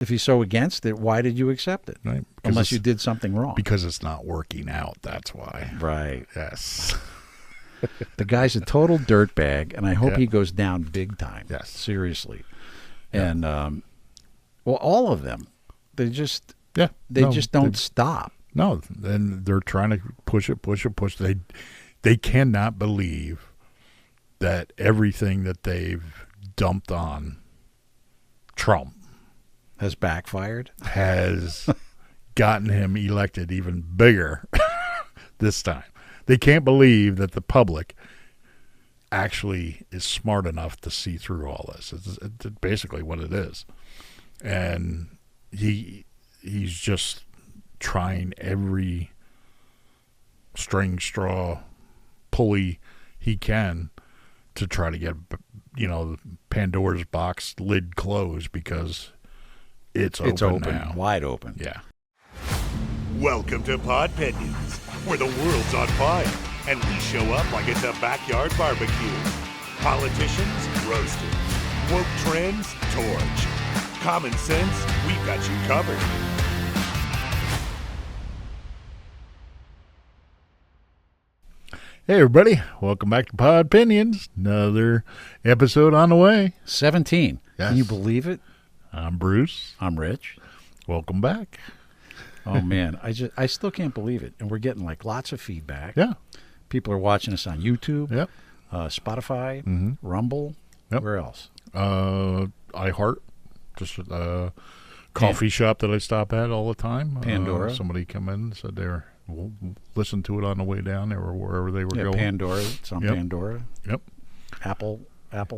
If he's so against it, why did you accept it? Right. Unless you did something wrong. Because it's not working out. That's why. Right. Yes. The guy's a total dirtbag, and I hope he goes down big time. Yes. Seriously. Yeah. And, well, all of them, they just just don't stop. No, and they're trying to push it. They cannot believe that everything that they've dumped on Trump has backfired, has gotten him elected even bigger this time. They can't believe that the public actually is smart enough to see through all this. It's basically what it is. And he's just trying every string, straw, pulley he can to try to get, Pandora's box lid closed, because it's open now. Wide open. Yeah. Welcome to Podpinions, where the world's on fire and we show up like it's a backyard barbecue. Politicians roasted, woke trends torched, common sense, we've got you covered. Hey everybody, welcome back to Podpinions. Another episode on the way. 17. Yes. Can you believe it? I'm Bruce. I'm Rich. Welcome back. Oh man, I still can't believe it. And we're getting like lots of feedback. Yeah. People are watching us on YouTube, Yep. Spotify, Rumble. Yep. Where else? iHeart, just a coffee shop that I stop at all the time. Pandora. Somebody come in and said we'll listen to it on the way down there or wherever they were going. Pandora. It's on Pandora. Yep. Apple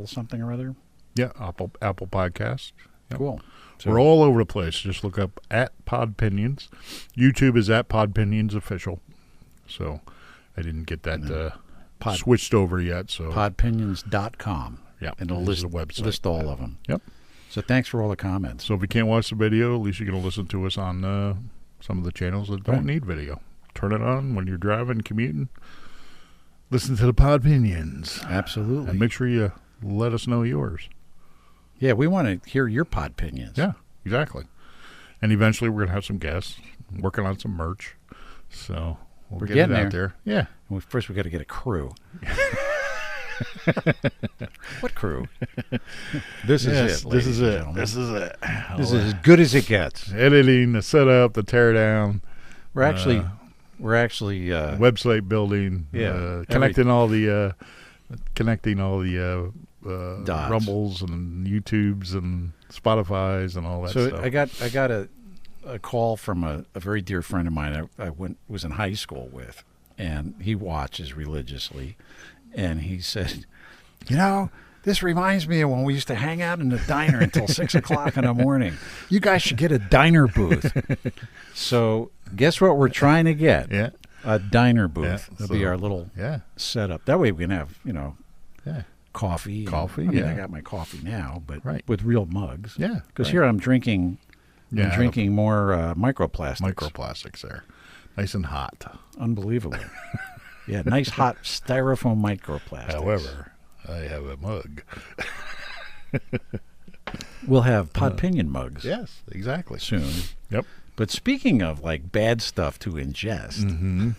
something or other. Yeah, Apple Podcast. Yep. Cool. So we're all over the place. Just look up at Podpinions. YouTube is at Podpinions Official. So I didn't get that switched over yet. So Podpinions.com. Yeah, and it'll list all of them. Yep. So thanks for all the comments. So if you can't watch the video, at least you're going to listen to us on some of the channels that don't need video. Turn it on when you're driving, commuting. Listen to the Podpinions. Absolutely. And make sure you let us know yours. Yeah, we want to hear your Podpinions. Yeah, exactly. And eventually we're going to have some guests, working on some merch. So we're get it out there. Yeah. First we got to get a crew. What crew? This is it. This is it. Gentlemen. This is it. This is as good as it gets. Editing, the setup, the teardown. We're actually website building. Yeah, connecting all the Rumbles and YouTubes and Spotify's and all that stuff. So I got a call from a very dear friend of mine I was in high school with, and he watches religiously, and he said, this reminds me of when we used to hang out in the diner until 6 o'clock in the morning. You guys should get a diner booth. So guess what we're trying to get? Yeah. A diner booth. Yeah, That'll be our little setup. That way we can have, coffee. Coffee, I got my coffee now, but with real mugs. Yeah. Because here I'm drinking more microplastics. Microplastics there. Nice and hot. Unbelievable. Yeah, nice hot styrofoam microplastics. However, I have a mug. We'll have Podpinion mugs. Yes, exactly. Soon. Yep. But speaking of like bad stuff to ingest.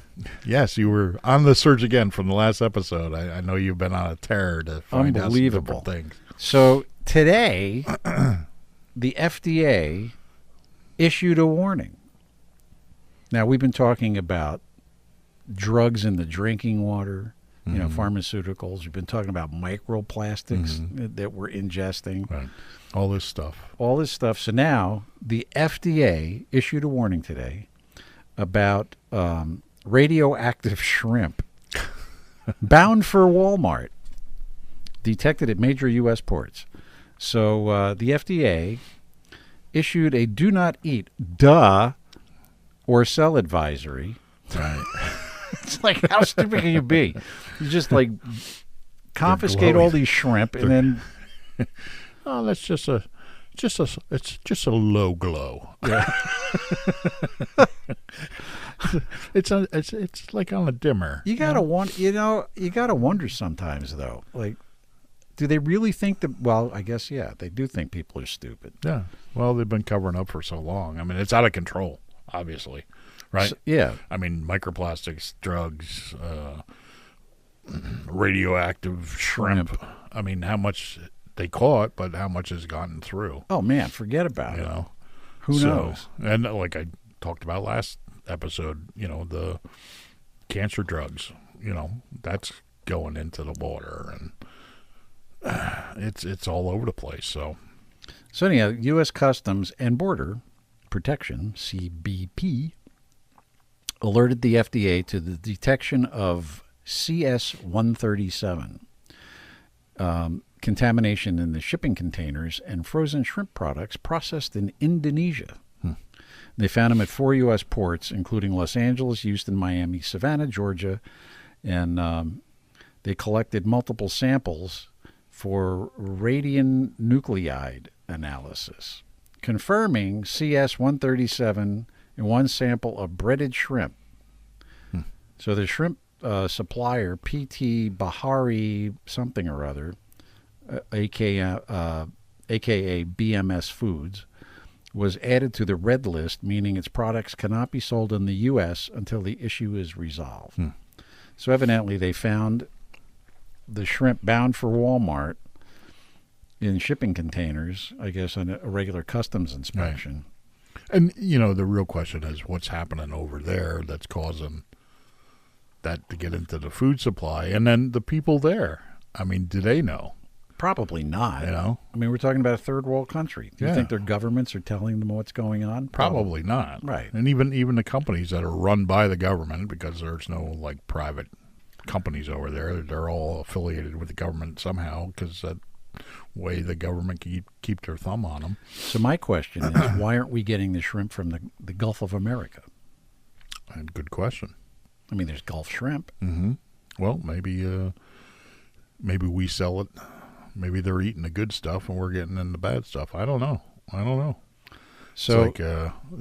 Yes, you were on the search again from the last episode. I know you've been on a tear to find out some different things. So today, the FDA issued a warning. Now, we've been talking about drugs in the drinking water, pharmaceuticals. We've been talking about microplastics that we're ingesting. Right. All this stuff. So now the FDA issued a warning today about radioactive shrimp bound for Walmart, detected at major U.S. ports. So the FDA issued a do not eat, or sell advisory. Right. It's like, how stupid can you be? You just like confiscate all these shrimp and then... Oh, that's just a low glow. Yeah. It's like on a dimmer. You gotta wonder sometimes though. Like, Do they really think that? Well, I guess, yeah, they do think people are stupid. Yeah. Well, they've been covering up for so long. I mean, it's out of control, obviously. Right? So, yeah. I mean, microplastics, drugs, radioactive shrimp. I mean, how much they caught, but how much has gotten through. Oh, man, forget about it. know? Who knows? And like I talked about last episode, the cancer drugs, that's going into the water, and it's all over the place. So anyhow, U.S. Customs and Border Protection, CBP, alerted the FDA to the detection of CS-137 contamination in the shipping containers and frozen shrimp products processed in Indonesia. They found them at 4 U.S. ports, including Los Angeles, Houston, Miami, Savannah, Georgia, and they collected multiple samples for radionuclide analysis, confirming CS-137 in one sample of breaded shrimp. So the shrimp supplier, PT Bahari something or other, aka BMS Foods, was added to the red list, meaning its products cannot be sold in the U.S. until the issue is resolved. So evidently they found the shrimp bound for Walmart in shipping containers, I guess, on a regular customs inspection. Right. And, the real question is what's happening over there that's causing that to get into the food supply. And then the people there, I mean, do they know? Probably not. I mean, we're talking about a third world country. Do you think their governments are telling them what's going on? Probably not. Right. And even the companies that are run by the government, because there's no private companies over there, they're all affiliated with the government somehow, because that way the government can keep their thumb on them. So my question is, why aren't we getting the shrimp from the Gulf of America? And good question. I mean, there's Gulf shrimp. Mm-hmm. Well, maybe we sell it. Maybe they're eating the good stuff and we're getting in the bad stuff. I don't know. So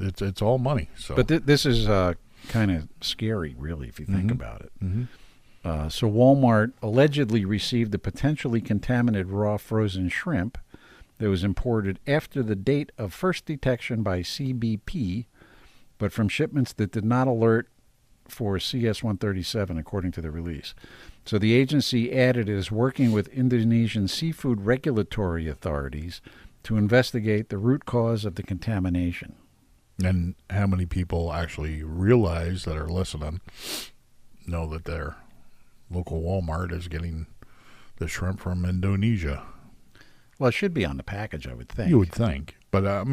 it's all money. So, but this is kind of scary, really, if you think about it. So Walmart allegedly received a potentially contaminated raw frozen shrimp that was imported after the date of first detection by CBP, but from shipments that did not alert for CS-137, according to the release. So the agency added it is working with Indonesian seafood regulatory authorities to investigate the root cause of the contamination. And how many people actually realize that are listening know that their local Walmart is getting the shrimp from Indonesia? Well, it should be on the package, I would think. You would think. But how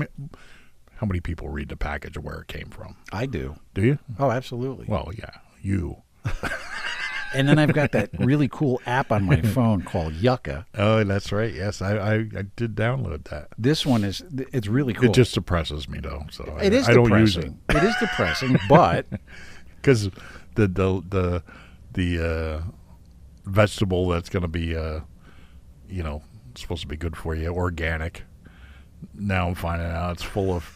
many people read the package of where it came from? I do. Do you? Oh, absolutely. Well, yeah, you. And then I've got that really cool app on my phone called Yucca. Oh, that's right. Yes, I did download that. This one it's really cool. It just depresses me, though. So it is I depressing. don't use it. It is depressing, but because the vegetable that's going to be supposed to be good for you, organic. Now I'm finding out it's full of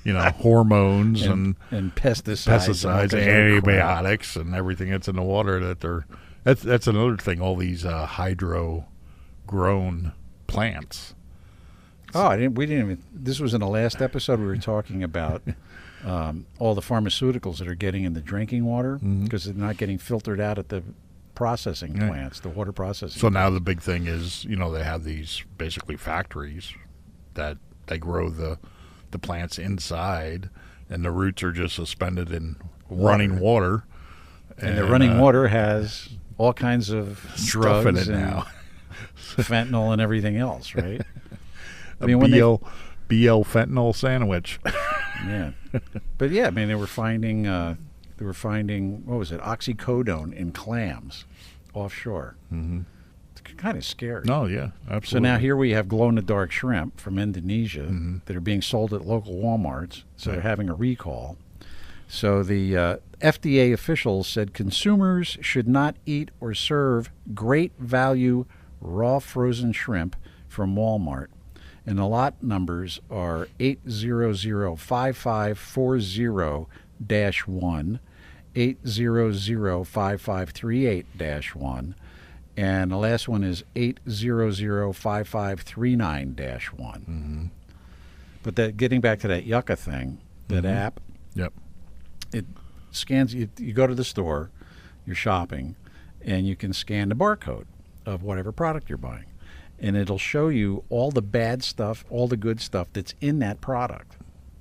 hormones and pesticides, and antibiotics and everything that's in the water that's another thing, all these hydro grown plants. Oh, we didn't even, this was in the last episode we were talking about all the pharmaceuticals that are getting in the drinking water because they're not getting filtered out at the processing plants, the water processing. So now the big thing is, they have these basically factories that they grow the plants inside, and the roots are just suspended in running water. And the running water has all kinds of stuff in drugs it now. Fentanyl and everything else, right? I mean, BL fentanyl sandwich. Yeah. But yeah, I mean, they were finding what was it, oxycodone in clams offshore. Mm-hmm. It's kind of scary. No, yeah, absolutely. So now here we have glow-in-the-dark shrimp from Indonesia that are being sold at local Walmarts. So they're having a recall. So the FDA officials said consumers should not eat or serve great value raw frozen shrimp from Walmart. And the lot numbers are 800-5540-1, 800-5538-1, And the last one is 8005539-1. But that, getting back to that Yucca thing, that app, Yep. it scans. You go to the store, you're shopping, and you can scan the barcode of whatever product you're buying, and it'll show you all the bad stuff, all the good stuff that's in that product,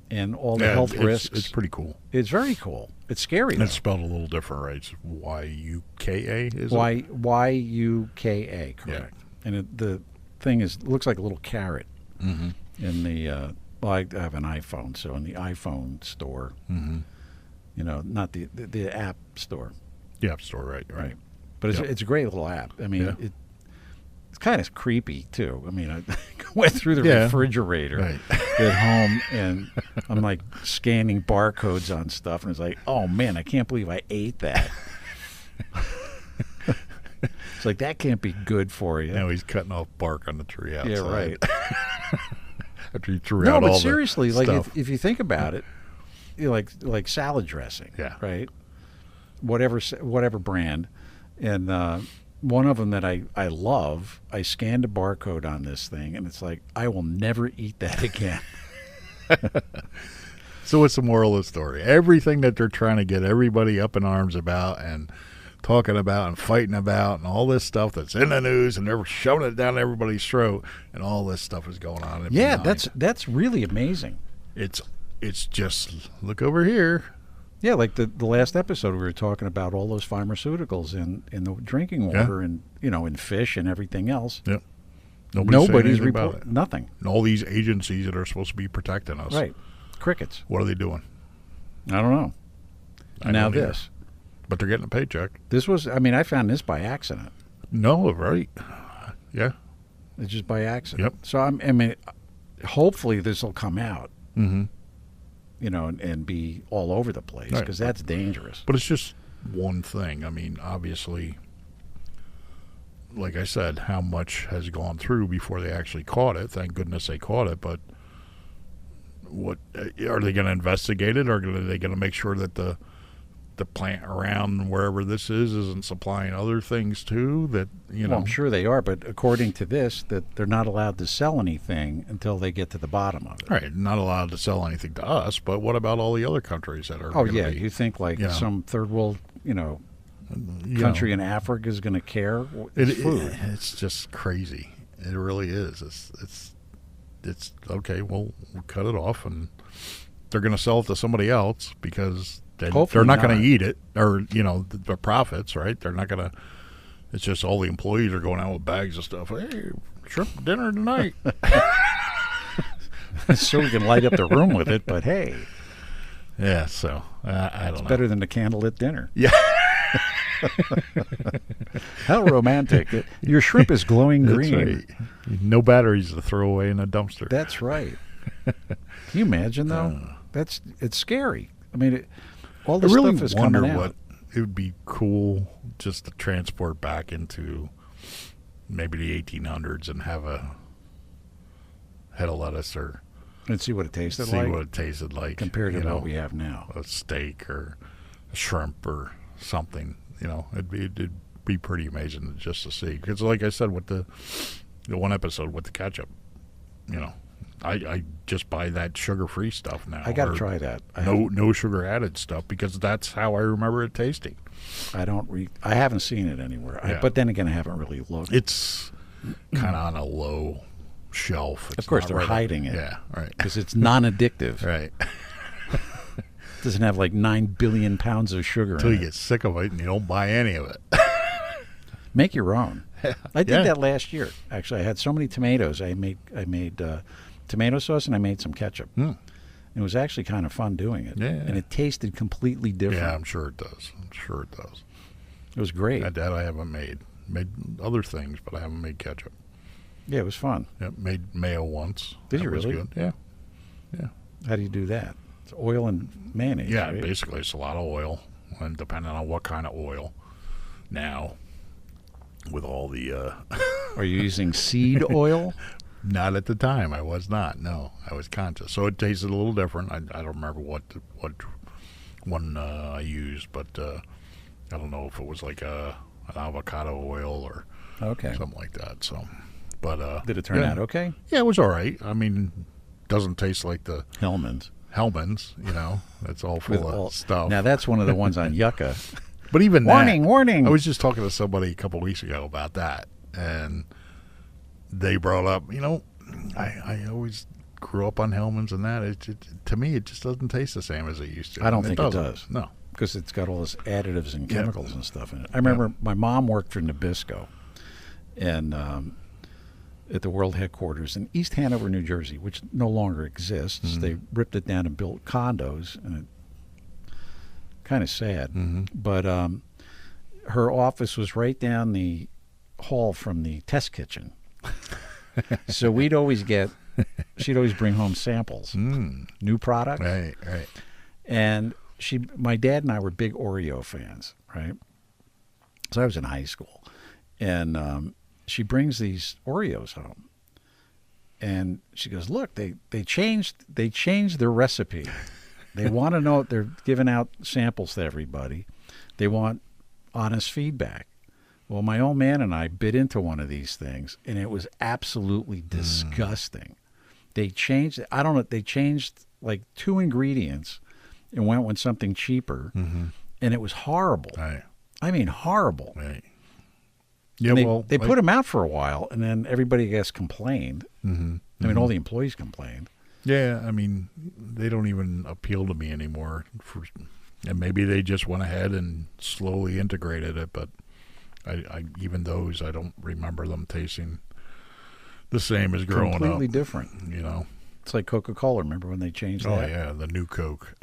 and all the health risks. It's pretty cool. It's very cool. It's scary. And it's spelled a little different, right? It's Y-U-K-A, is it? Y-U-K-A, correct. And the thing looks like a little carrot in the. Well, I have an iPhone, so in the iPhone store, not the app store. The app store, right. But it's a great little app. I mean, it's kind of creepy too. I mean, I went through the refrigerator at home, and I'm like scanning barcodes on stuff, and it's like, oh man, I can't believe I ate that. It's like, that can't be good for you. Now he's cutting off bark on the tree outside. Yeah, right. After he threw out all the No, but seriously, like stuff. if you think about it, like salad dressing, right? Whatever brand, and one of them that I love, I scanned a barcode on this thing, and it's like, I will never eat that again. So what's the moral of the story? Everything that they're trying to get everybody up in arms about and talking about and fighting about and all this stuff that's in the news, and they're shoving it down everybody's throat, and all this stuff is going on. Yeah, that's really amazing. It's just, look over here. Yeah, like the last episode, we were talking about all those pharmaceuticals in the drinking water and in fish and everything else. Yep. Nobody's reporting nothing. And all these agencies that are supposed to be protecting us. Right. Crickets. What are they doing? I don't know. Now this. But they're getting a paycheck. This was, I found this by accident. No, right. Yeah. It's just by accident. Yep. So, hopefully this will come out. Mm-hmm. And be all over the place, because that's dangerous. But it's just one thing. Obviously, like I said, how much has gone through before they actually caught it. Thank goodness they caught it. But what are they going to investigate it? Or are they going to make sure that the plant around wherever this isn't supplying other things too? That Well, I'm sure they are, but according to this, that they're not allowed to sell anything until they get to the bottom of it. Right, not allowed to sell anything to us. But what about all the other countries that are? Oh yeah, you think like some third world, country in Africa is going to care? It's food. It's just crazy. It really is. It's okay. We'll cut it off, and they're going to sell it to somebody else because they're not going to eat it, or the profits. Right? They're not going to. It's just all the employees are going out with bags of stuff. Hey, shrimp dinner tonight. So we can light up the room with it. But hey, yeah. So I don't know. It's better than the candlelit dinner. Yeah. How romantic. Your shrimp is glowing green. That's right. No batteries to throw away in a dumpster. That's right. Can you imagine, though? It's scary. All this stuff is coming out. What it would be cool just to transport back into maybe the 1800s and have a head of lettuce and see what it tasted like compared to what we have now. A steak or a shrimp or something. It'd be pretty amazing just to see. Because like I said, with the one episode with the ketchup, I just buy that sugar-free stuff now. I got to try that. No sugar added stuff, because that's how I remember it tasting. I haven't seen it anywhere. Yeah. But then again, I haven't really looked. It's kind of on a low shelf. Of course, they're hiding it. Yeah, right. Because it's non-addictive. Right. It doesn't have like 9 billion pounds of sugar Until in you it. get sick of it and you don't buy any of it. Make your own. I did that last year. Actually, I had so many tomatoes. I made tomato sauce, and I made some ketchup. It was actually kind of fun doing it. Yeah. And it tasted completely different. Yeah, I'm sure it does. It was great. That I haven't made. Made other things, but I haven't made ketchup. Yeah, it was fun. Yep, made mayo once. Did you really? Good. Yeah. How do you do that? It's oil and mayonnaise, Yeah, right? basically it's a lot of oil, and depending on what kind of oil. Now, with all the... Are you using seed oil? Not at the time. I was not. No, I was conscious. So it tasted a little different. I don't remember what one I used, but I don't know if it was like an avocado oil or Okay. something like that. So, but Did it turn out okay? Yeah, it was all right. I mean, doesn't taste like the Hellman's. That's all full of stuff. Now that's one of the ones on Yucca. But even warning. I was just talking to somebody a couple weeks ago about that, and they brought up, I always grew up on Hellman's and that. To me, it just doesn't taste the same as it used to. I don't think it does. No. Because it's got all this additives and chemicals and stuff in it. I remember my mom worked for Nabisco and at the world headquarters in East Hanover, New Jersey, which no longer exists. Mm-hmm. They ripped it down and built condos, and it kind of sad. Mm-hmm. But her office was right down the hall from the test kitchen. So she'd always bring home samples, new products. Right. And my dad and I were big Oreo fans, right? So I was in high school, and she brings these Oreos home, and she goes, "Look, they changed their recipe. They want to know. They're giving out samples to everybody. They want honest feedback." Well, my old man and I bit into one of these things, and it was absolutely disgusting. They changed. I don't know. They changed like 2 ingredients and went with something cheaper, and it was horrible. Right. I mean, horrible. Right. Yeah, they put them out for a while, and then everybody, I guess, complained. Mm-hmm. I mean, all the employees complained. Yeah, I mean, they don't even appeal to me anymore. And maybe they just went ahead and slowly integrated it, but I even those, I don't remember them tasting the same as growing up. Completely different. It's like Coca-Cola. Remember when they changed that? Oh, yeah, the new Coke.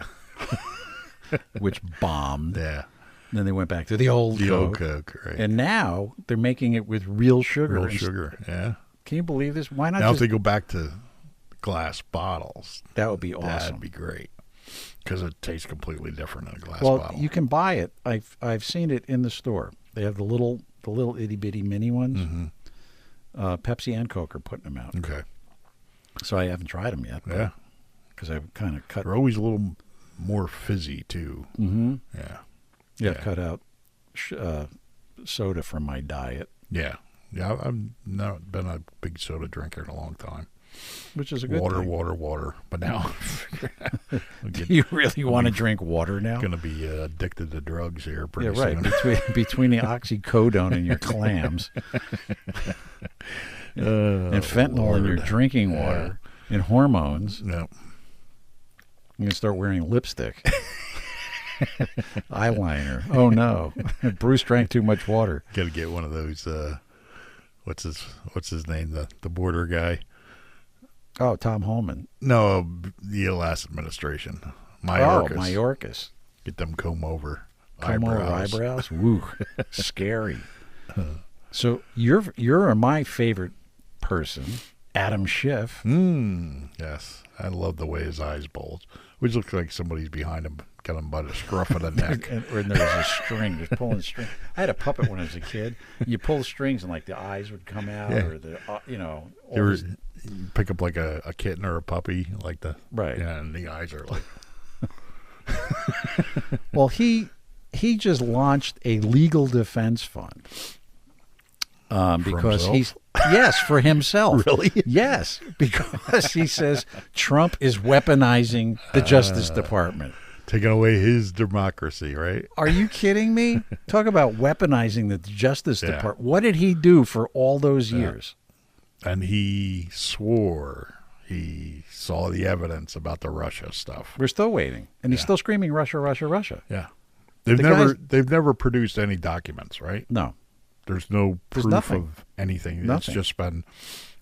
Which bombed. Yeah. And then they went back to the old Coke, right. And now they're making it with real sugar. Real sugar, yeah. Can you believe this? Why not now if they go back to glass bottles. That would be awesome. That'd be great. Because it tastes completely different in a glass bottle. bottle. You can buy it. I've seen it in the store. They have the little itty bitty mini ones. Mm-hmm. Pepsi and Coke are putting them out. Okay. So I haven't tried them yet. Yeah. Because I've kind of cut. They're always a little more fizzy too. Mm-hmm. Yeah. Yeah. Cut out soda from my diet. Yeah. Yeah. I've not been a big soda drinker in a long time. Which is a good thing. Water. But now, do you really want to drink water now? Going to be addicted to drugs here pretty soon. Between the oxycodone and your clams, and fentanyl in your drinking water, and hormones. Yep. You're going to start wearing lipstick, eyeliner. Oh no, Bruce drank too much water. Got to get one of those. What's his name? The border guy. Oh, Tom Holman. No, the last administration. Mayorkas. Get them comb over eyebrows. Woo, scary. So you're my favorite person, Adam Schiff. Yes, I love the way his eyes bulge, which looks like somebody's behind him, got him by the scruff of the neck. and there was a string, just pulling string. I had a puppet when I was a kid. You pull the strings and like the eyes would come out, or the You pick up like a kitten or a puppy, like the right, and the eyes are like. Well, he just launched a legal defense fund because for himself. Really? Yes, because he says Trump is weaponizing the Justice Department. Taking away his democracy, right? Are you kidding me? Talk about weaponizing the Justice Department. What did he do for all those years? And he swore he saw the evidence about the Russia stuff. We're still waiting, and he's still screaming Russia, Russia, Russia. Yeah, they've never produced any documents, right? No, there's no proof of anything. Nothing. It's just been,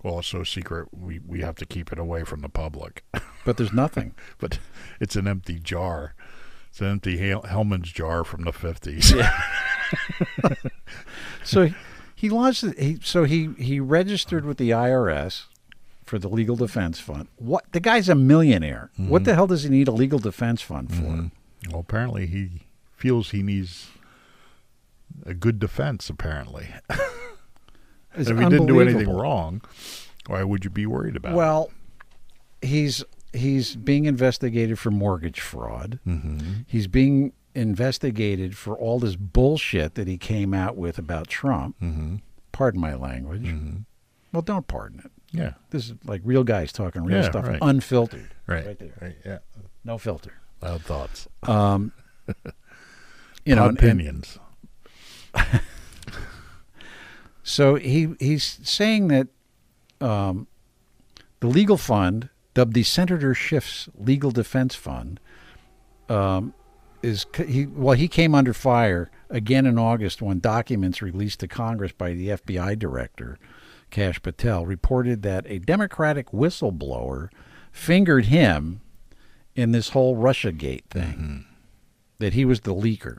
well, it's so secret we have to keep it away from the public. But there's nothing. But it's an empty jar. It's an empty Hellman's jar from the 50s. Yeah. So. He launched it. He registered with the IRS for the legal defense fund. What? The guy's a millionaire. Mm-hmm. What the hell does he need a legal defense fund for? Mm-hmm. Well, apparently he feels he needs a good defense. Apparently, if he didn't do anything wrong, why would you be worried about it? Well, he's being investigated for mortgage fraud. Mm-hmm. He's being investigated for all this bullshit that he came out with about Trump. Mm-hmm. pardon my language. Mm-hmm. Well, don't pardon it. Yeah. This is like real guys talking real stuff, right. unfiltered. Right. there. Right. Yeah. No filter. Loud thoughts. Podpinions. And So he's saying that the legal fund, dubbed the Senator Schiff's Legal Defense Fund, he came under fire again in August when documents released to Congress by the FBI director, Kash Patel, reported that a Democratic whistleblower fingered him in this whole Russiagate thing, that he was the leaker.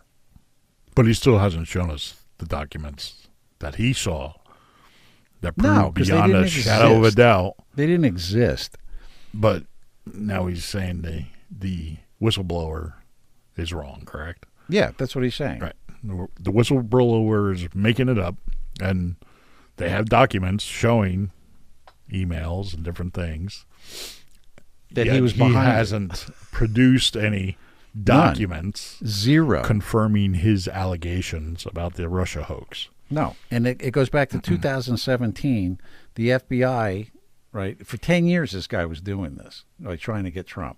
But he still hasn't shown us the documents that he saw that prove beyond a shadow of a doubt. They didn't exist. But now he's saying the whistleblower is wrong, correct? Yeah, that's what he's saying. Right. The whistleblower is making it up, and they have documents showing emails and different things. That he was behind. He hasn't produced any documents. Zero. Confirming his allegations about the Russia hoax. No. And it goes back to 2017. The FBI, right, for 10 years this guy was doing this, like trying to get Trump.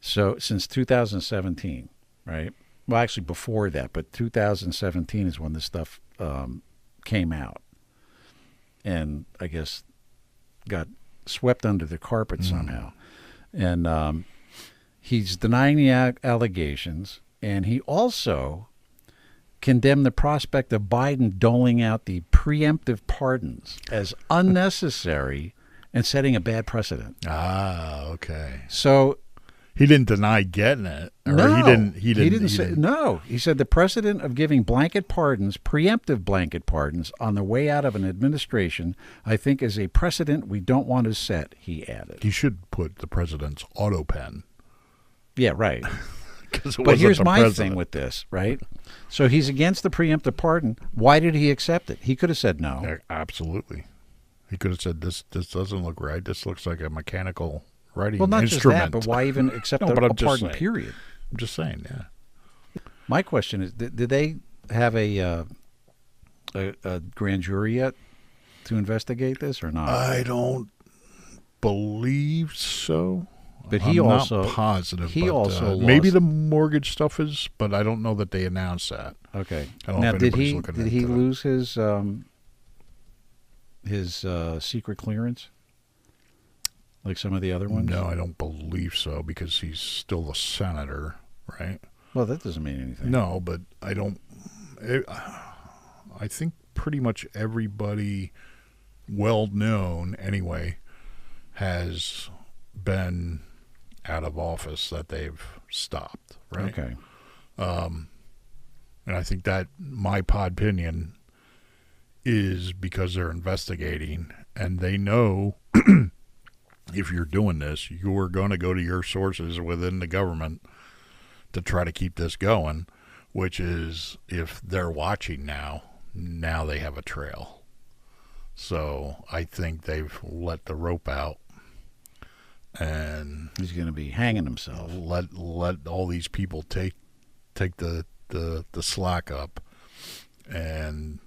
So since 2017, right? Well, actually before that, but 2017 is when this stuff came out. And I guess got swept under the carpet somehow. And he's denying the allegations, and he also condemned the prospect of Biden doling out the preemptive pardons as unnecessary and setting a bad precedent. Ah, okay. So he didn't deny getting it. Or no, he didn't say. No, he said the precedent of giving blanket pardons, preemptive blanket pardons, on the way out of an administration, I think is a precedent we don't want to set, he added. He should put the president's auto pen. Yeah, right. But here's my thing with this, right? So he's against the preemptive pardon. Why did he accept it? He could have said no. Yeah, absolutely. He could have said, this doesn't look right. This looks like a mechanical writing well, not instrument. just that, but why even accept No, a but I'm just pardon, saying. period? I'm just saying, yeah. My question is, did they have a grand jury yet to investigate this or not? I don't believe so. But he I'm also not positive. He but, also lost. maybe the mortgage stuff is, but I don't know that they announced that. Okay. I don't know Now, if did anybody's he looking did he into that. lose his secret clearance like some of the other ones? No, I don't believe so because he's still a senator, right? Well, that doesn't mean anything. No, but I don't. I think pretty much everybody well known anyway has been out of office that they've stopped, right? Okay. And I think that my Podpinion is because they're investigating and they know if you're doing this, you're going to go to your sources within the government to try to keep this going, which is if they're watching now they have a trail. So I think they've let the rope out. And he's going to be hanging himself. Let all these people take the slack up, and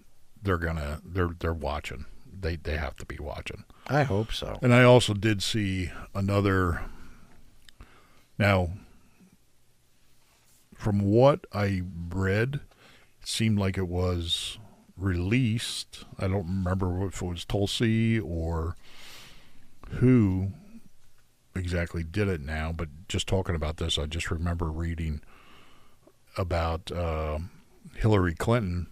they're watching. They have to be watching. I hope so. And I also did see another. Now, from what I read, it seemed like it was released. I don't remember if it was Tulsi or who exactly did it now, but just talking about this, I just remember reading about Hillary Clinton.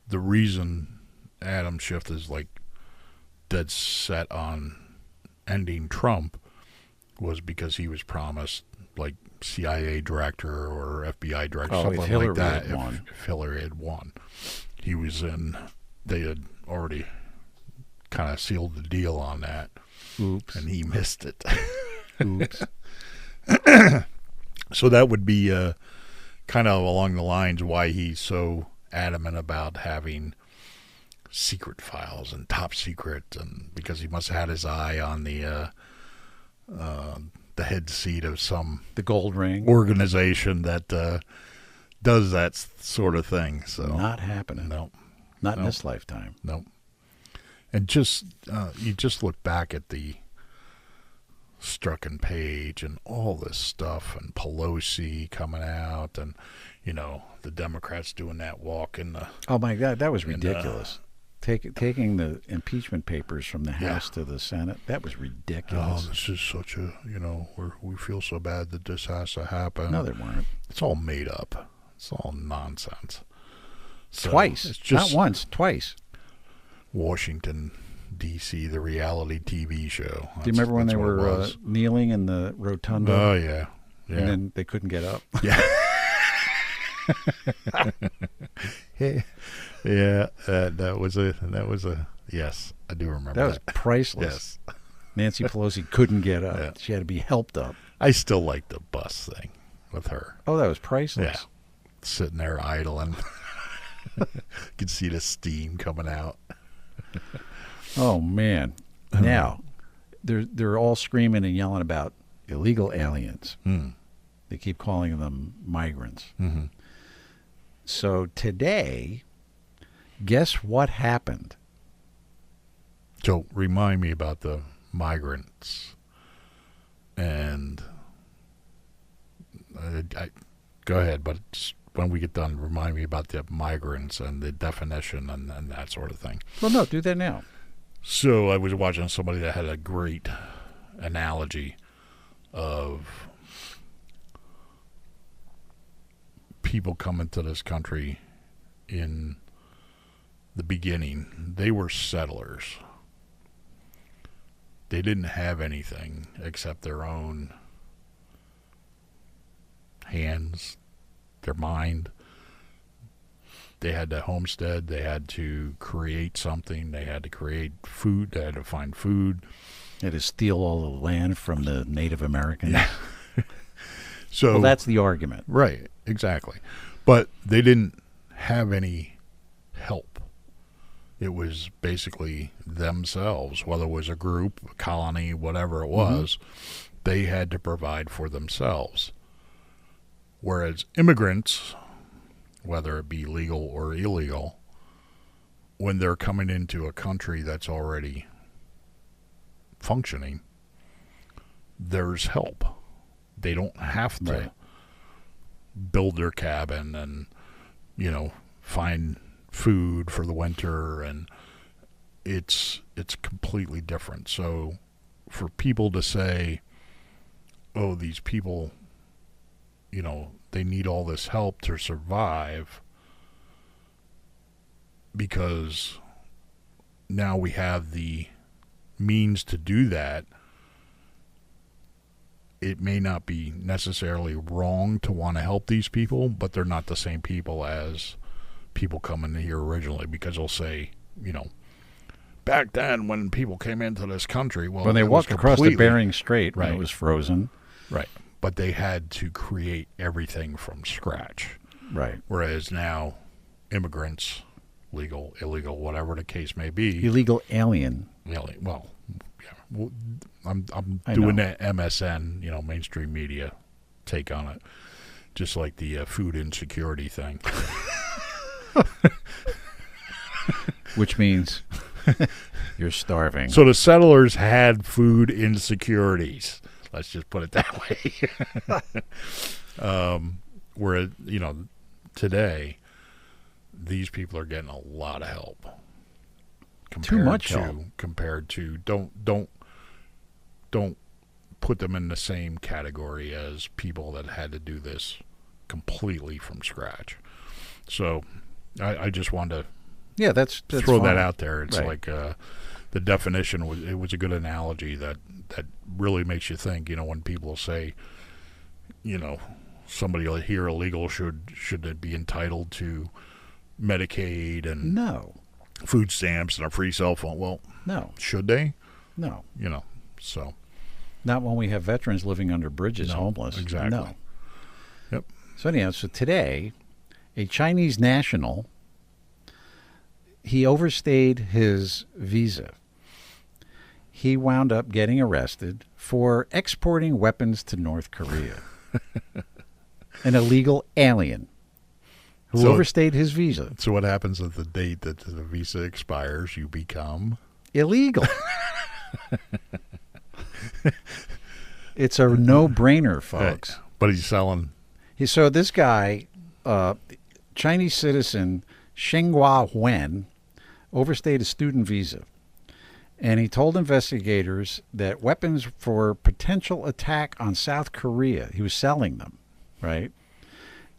The reason Adam Schiff is like dead set on ending Trump was because he was promised like CIA director or FBI director, something like that. If Hillary had won, he was in. They had already kind of sealed the deal on that. Oops. And he missed it. Oops. So that would be kind of along the lines why he's so adamant about having secret files and top secret, and because he must have had his eye on the head seat of the gold ring organization that does that sort of thing. So not happening. No. Not in this lifetime. No. And just you just look back at the Strzok and Page and all this stuff, and Pelosi coming out, and the Democrats doing that walk in the. Oh my God, that was ridiculous. Taking the impeachment papers from the House to the Senate, that was ridiculous. Oh, this is such a we feel so bad that this has to happen. No, they weren't. It's all made up. It's all nonsense. So Twice, it's just not once, twice. Washington, D.C., the reality TV show. Do you remember when they were kneeling in the rotunda? Oh, yeah. And then they couldn't get up? Yeah. Yeah, that was a yes, I do remember that. Was priceless. Yes. Nancy Pelosi couldn't get up. Yeah. She had to be helped up. I still like the bus thing with her. Oh, that was priceless. Yeah. Sitting there idling. You could see the steam coming out. Oh man! Now they're all screaming and yelling about illegal aliens. They keep calling them migrants. Mm-hmm. So today, guess what happened? So remind me about the migrants, and I go ahead, but just when we get done, remind me about the migrants and the definition and that sort of thing. Well, no, do that now. So I was watching somebody that had a great analogy of people coming to this country in the beginning. They were settlers. They didn't have anything except their own hands, their mind. They had to homestead. They had to create something. They had to create food. They had to find food. They had to steal all the land from the Native Americans. Yeah. So well, that's the argument. Right, exactly. But they didn't have any help. It was basically themselves, whether it was a group, a colony, whatever it was, they had to provide for themselves. Whereas immigrants, whether it be legal or illegal, when they're coming into a country that's already functioning, there's help. They don't have to build their cabin and, find food for the winter, and it's completely different. So for people to say, oh, these people, they need all this help to survive because now we have the means to do that, it may not be necessarily wrong to want to help these people, but they're not the same people as people coming here originally, because they'll say, back then when people came into this country, well, when they walked across the Bering Strait when it was frozen. Right. But they had to create everything from scratch. Right. Whereas now, immigrants, legal, illegal, whatever the case may be. Illegal alien. Well, yeah. Well, I'm doing that MSN, mainstream media take on it. Just like the food insecurity thing. Which means you're starving. So the settlers had food insecurities. Let's just put it that way. Where, today, these people are getting a lot of help. Too much help. Compared to, don't put them in the same category as people that had to do this completely from scratch. So I just wanted to that's throw fine. that out there. It's like the definition it was a good analogy that really makes you think. When people say, somebody here illegal should it be entitled to Medicaid and food stamps and a free cell phone? Well, no. Should they? No. So. Not when we have veterans living under bridges, homeless. Exactly. No. Yep. So anyhow, today, a Chinese national, he overstayed his visa. He wound up getting arrested for exporting weapons to North Korea. An illegal alien who So- overstayed his visa. So what happens at the date that the visa expires? You become Illegal. It's a no-brainer, folks. But he's selling. So this guy, Chinese citizen Shenghua Wen, overstayed a student visa. And he told investigators that weapons for potential attack on South Korea, he was selling them, right?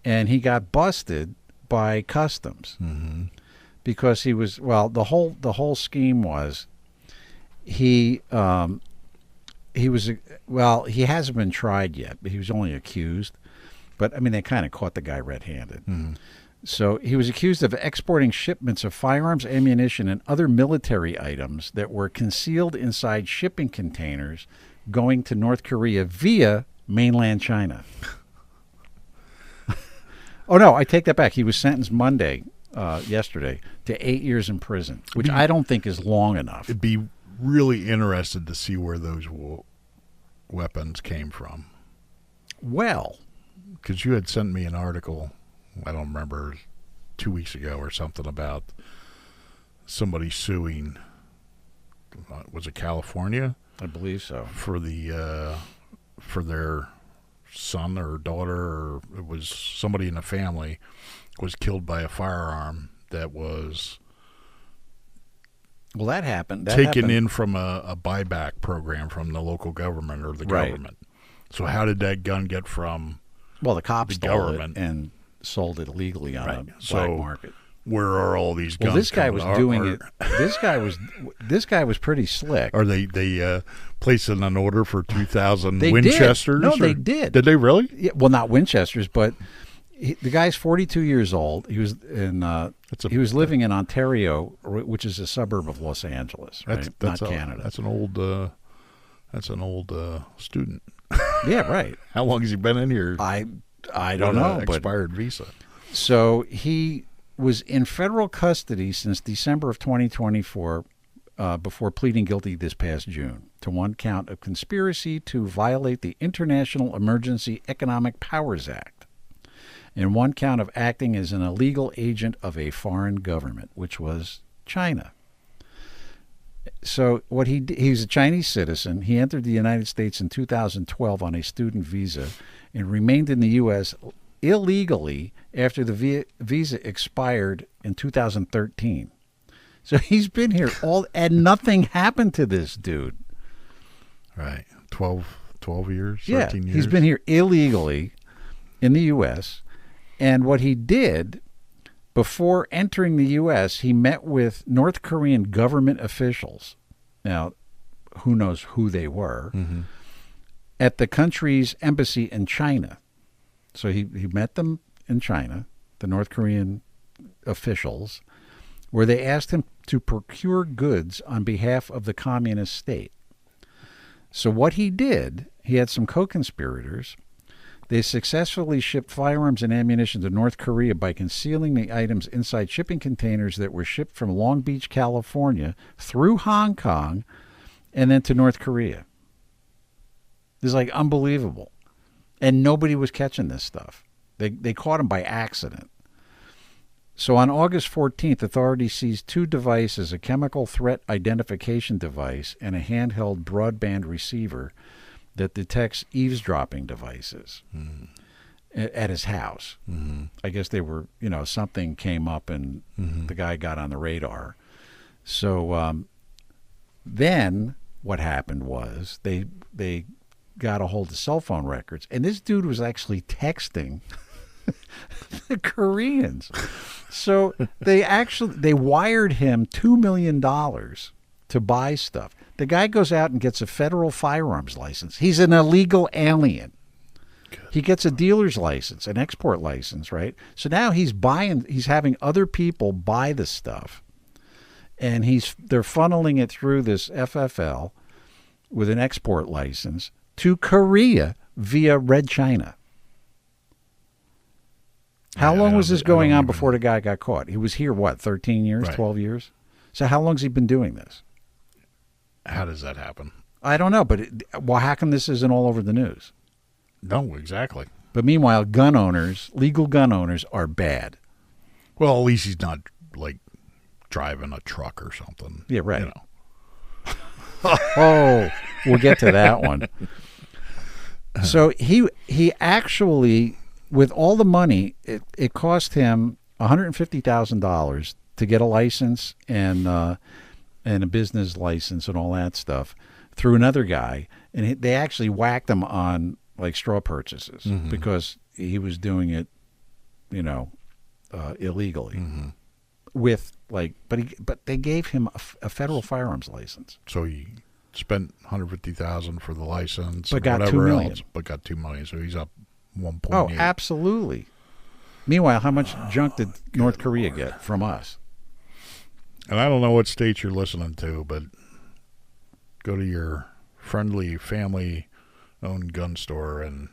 And he got busted by customs because he was, well, the whole scheme was he was, well, he hasn't been tried yet, but he was only accused. But, I mean, they kind of caught the guy red-handed. So he was accused of exporting shipments of firearms, ammunition, and other military items that were concealed inside shipping containers going to North Korea via mainland China. Oh, no, I take that back. He was sentenced yesterday, to 8 years in prison, which I don't think is long enough. It'd be really interested to see where those weapons came from. Well, Because you had sent me an article, I don't remember, 2 weeks ago or something, about somebody suing, was it California? I believe so. For their son or daughter, or it was somebody in the family was killed by a firearm that was Well, that happened. taken in from a buyback program from the local government or the Right. government. So how did that gun get from Well, the cops the stole government? it and sold it illegally on a black So market. where are all these guns? Well, this guy coming? was doing it. This guy was pretty slick. Are they placing an order for 2,000 They did. Winchesters? No, or- they did. Did they really? Yeah, well, not Winchesters, but the guy's 42 years old. He was in. He was living in Ontario, which is a suburb of Los Angeles, right? That's not Canada. That's an old student. Yeah, right. How long has he been in here? I don't with know, an but expired visa. so he was in federal custody since December of 2024 before pleading guilty this past June to one count of conspiracy to violate the International Emergency Economic Powers Act and one count of acting as an illegal agent of a foreign government, which was China. So what he's a Chinese citizen. He entered the United States in 2012 on a student visa and remained in the U.S. illegally after the visa expired in 2013. So he's been here and nothing happened to this dude. Right. 12 years, 13 Yeah, years. he's been here illegally in the U.S. And what he did before entering the U.S., he met with North Korean government officials. Now, who knows who they were, at the country's embassy in China. So he met them in China, the North Korean officials, where they asked him to procure goods on behalf of the communist state. So what he did, he had some co-conspirators. They successfully shipped firearms and ammunition to North Korea by concealing the items inside shipping containers that were shipped from Long Beach, California, through Hong Kong, and then to North Korea. This is like unbelievable. And nobody was catching this stuff. They caught him by accident. So on August 14th, authorities seized two devices, a chemical threat identification device and a handheld broadband receiver that detects eavesdropping devices at his house. I guess they were, something came up and the guy got on the radar. So then what happened was they got a hold of cell phone records, and this dude was actually texting the Koreans. So they wired him $2 million to buy stuff. The guy goes out and gets a federal firearms license. He's an illegal alien. He gets a dealer's license, an export license, right? So now he's having other people buy the stuff, and they're funneling it through this FFL with an export license to Korea via Red China. How long was this going on before the guy got caught? He was here, 13 years, 12 years? So how long has he been doing this? How does that happen? I don't know, but how come this isn't all over the news? No, exactly. But meanwhile, legal gun owners are bad. Well, at least he's not like driving a truck or something. Yeah, right. You know. Oh, we'll get to that one. So he actually, with all the money, it cost him $150,000 to get a license and a business license and all that stuff through another guy, and they actually whacked him on like straw purchases because he was doing it, illegally. With but they gave him a federal firearms license. So he spent $150,000 for the license, but got whatever $2 million. else, but got $2 million. So he's up 1.8. Oh, absolutely. Meanwhile, how much junk did North Korea get from us? And I don't know what state you're listening to, but go to your friendly family-owned gun store and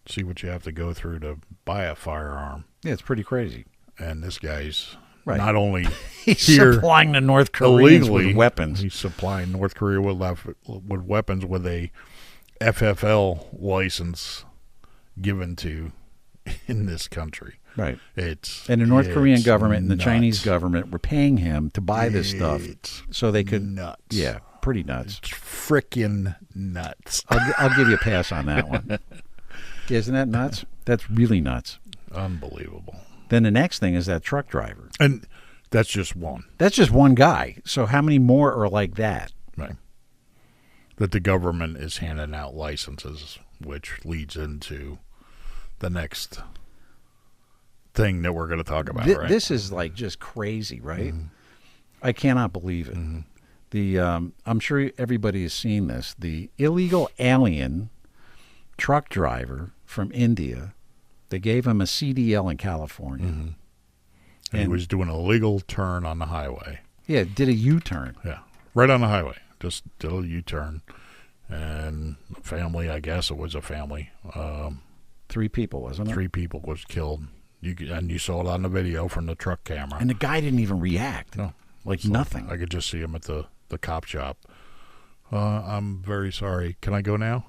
see what you have to go through to buy a firearm. Yeah, it's pretty crazy. And this guy's Right. not only He's here supplying the North Koreans illegally with weapons. He's supplying North Korea with weapons with a FFL license given to in this country. Right. And the North Korean government and the nuts. Chinese government were paying him to buy this stuff so they could. Nuts. Yeah, pretty nuts. It's freaking nuts. I'll give you a pass on that one. Isn't that nuts? That's really nuts. Unbelievable. Then the next thing is that truck driver. And that's just one. That's just one guy. So how many more are like that? Right. That the government is handing out licenses, which leads into the next thing that we're going to talk about, right? This is like just crazy, right? I cannot believe it. The I'm sure everybody has seen this. The illegal alien truck driver from India. They gave him a CDL in California. And he was doing a legal turn on the highway. Yeah, did a U-turn. Yeah, right on the highway. Just did a U-turn. And a family, I guess it was a family. 3 people, wasn't it? 3 people was killed. You saw it on the video from the truck camera. And the guy didn't even react. No. Like nothing. I could just see him at the cop shop. I'm very sorry. Can I go now?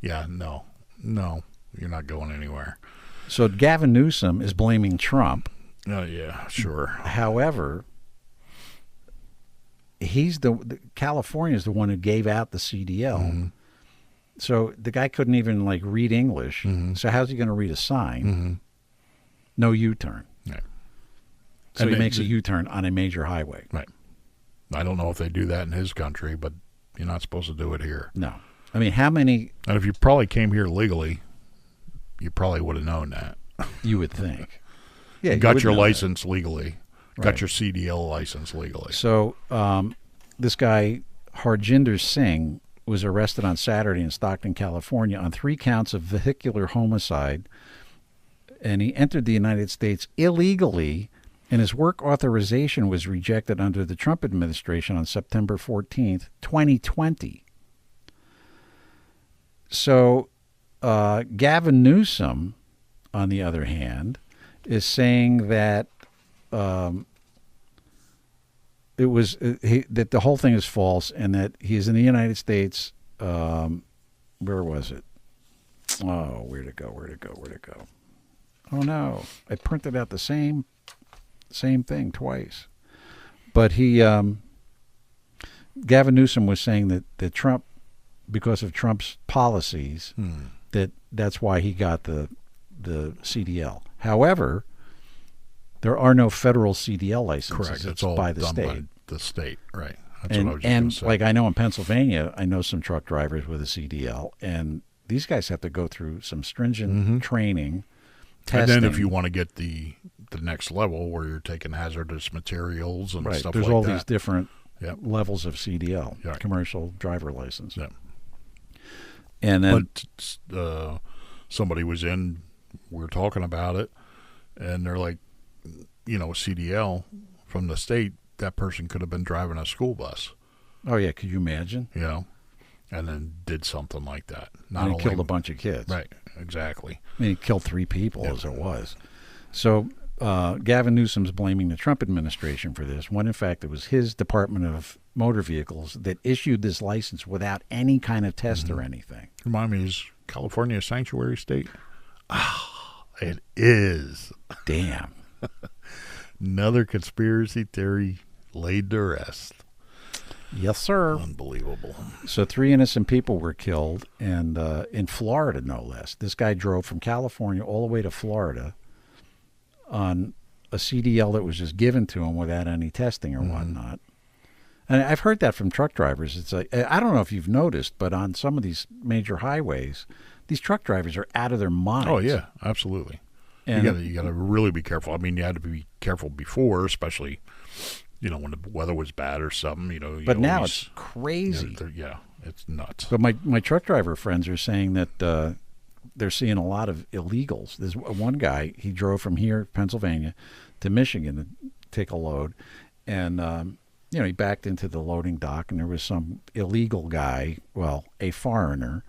Yeah, no, you're not going anywhere. So Gavin Newsom is blaming Trump. Oh, yeah, sure. However, California is the one who gave out the CDL. So the guy couldn't even like read English. So how's he going to read a sign? No U-turn. Right. So he makes a U-turn on a major highway. Right. I don't know if they do that in his country, but you're not supposed to do it here. No. I mean, how many... And if you probably came here legally, you probably would have known that. You would think. Yeah, got your license legally. Right. Got your CDL license legally. So this guy, Harjinder Singh, was arrested on Saturday in Stockton, California on 3 counts of vehicular homicide. And he entered the United States illegally, and his work authorization was rejected under the Trump administration on September 14th, 2020. So Gavin Newsom, on the other hand, is saying that that the whole thing is false and that he's in the United States. Where was it? Oh, where'd it go? Oh no! I printed out the same thing twice. But Gavin Newsom was saying that Trump, because of Trump's policies, that's why he got the CDL. However, there are no federal CDL licenses. Correct. It's all by the done state. by the state, right? That's what I was just and gonna say. like I know in Pennsylvania, I know some truck drivers with a CDL, and these guys have to go through some stringent training, testing. And then if you want to get the next level where you're taking hazardous materials and stuff there's like all that. these different levels of CDL, Right. commercial driver license. Yeah. And then, but somebody was in, we were talking about it, and they're like, CDL from the state, that person could have been driving a school bus. oh yeah, could you imagine? And then did something like that. And he killed a bunch of kids. Right, exactly. I mean, he killed 3 people as it was. So Gavin Newsom's blaming the Trump administration for this, when in fact it was his Department of Motor Vehicles that issued this license without any kind of test or anything. Remind me, is California a sanctuary state? It is. Damn. Another conspiracy theory laid to rest. Yes, sir. Unbelievable. So 3 innocent people were killed, and in Florida, no less. This guy drove from California all the way to Florida on a CDL that was just given to him without any testing or whatnot. And I've heard that from truck drivers. It's like, I don't know if you've noticed, but on some of these major highways, these truck drivers are out of their minds. Oh, yeah, absolutely. And You gotta really be careful. I mean, you had to be careful before, especially, when the weather was bad or something, But now it's crazy. Yeah, it's nuts. But my truck driver friends are saying that they're seeing a lot of illegals. There's one guy, he drove from here, Pennsylvania, to Michigan to take a load. And, he backed into the loading dock, and there was some illegal guy, well, a foreigner,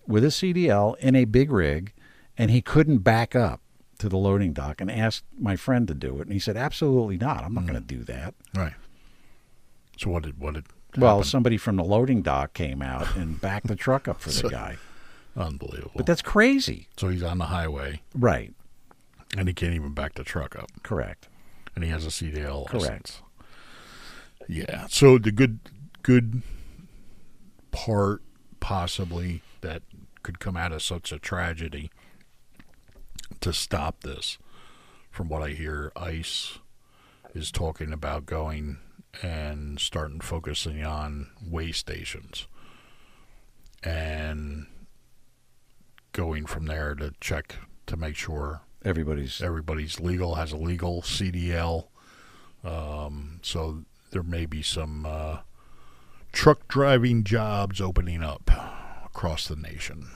with a CDL in a big rig, and he couldn't back up to the loading dock and asked my friend to do it. And he said, absolutely not. I'm not going to do that. Right. So what did Well, happen? somebody from the loading dock came out and backed the truck up for the guy. Unbelievable. But that's crazy. So he's on the highway, Right. and he can't even back the truck up, Correct. and he has a CDL Correct. license. Yeah. So the good part possibly that could come out of such a tragedy to stop this, from what I hear, ICE is talking about going and starting focusing on weigh stations and going from there to check to make sure Everybody's legal, has a legal CDL. So there may be some truck driving jobs opening up across the nation.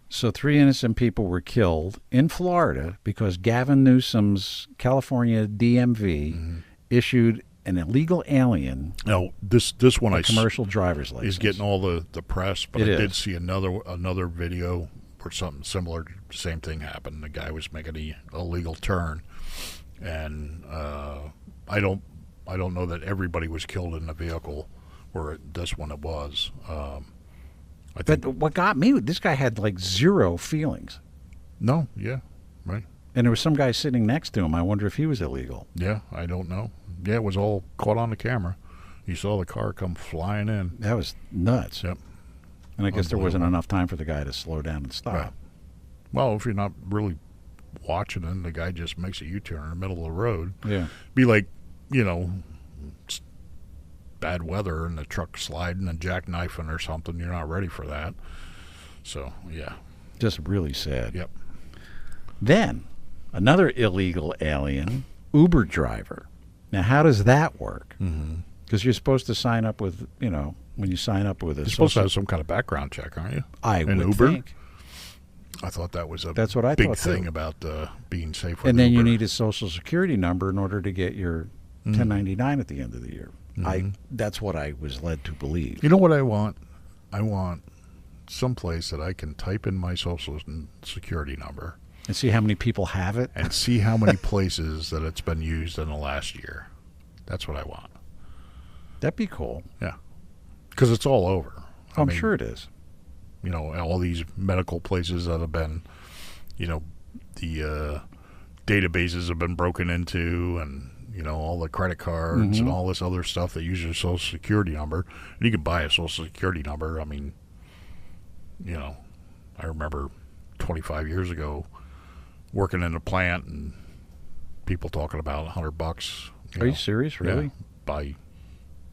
So 3 innocent people were killed in Florida because Gavin Newsom's California DMV issued an illegal alien Now, this one a commercial driver's license. is getting all the press, but It I is. did see another video where something similar, same thing happened. The guy was making an illegal turn, and I don't know that everybody was killed in the vehicle, where this one it was. I think But what got me, this guy had like zero feelings. no, yeah, right, And there was some guy sitting next to him. I wonder if he was illegal. yeah, I don't know. Yeah, it was all caught on the camera. You saw the car come flying in. That was nuts. Yep. And I guess there wasn't Unbelievable. enough time for the guy to slow down and stop. Right. Well, if you're not really watching it, and the guy just makes a U-turn in the middle of the road. Yeah. Be like, it's bad weather and the truck sliding and jackknifing or something. You're not ready for that. So, yeah. Just really sad. Yep. Then, another illegal alien, Uber driver. Now, how does that work? Because you're supposed to sign up with, when you sign up with a You're supposed to have some kind of background check, aren't you? I in would Uber? think. I thought that was a That's what I big thought, too. thing about being safe with And then you Uber. need a social security number in order to get your 1099 at the end of the year. That's what I was led to believe. You know what I want? I want someplace that I can type in my social security number And see how many people have it. and see how many places that it's been used in the last year. That's what I want. That'd be cool. Yeah. Because it's all over. I I'm mean, sure it is. All these medical places that have been, the databases have been broken into, and, all the credit cards and all this other stuff that uses your social security number. And you can buy a social security number. I mean, I remember 25 years ago working in a plant and people talking about $100. Are you serious, really? Yeah, buy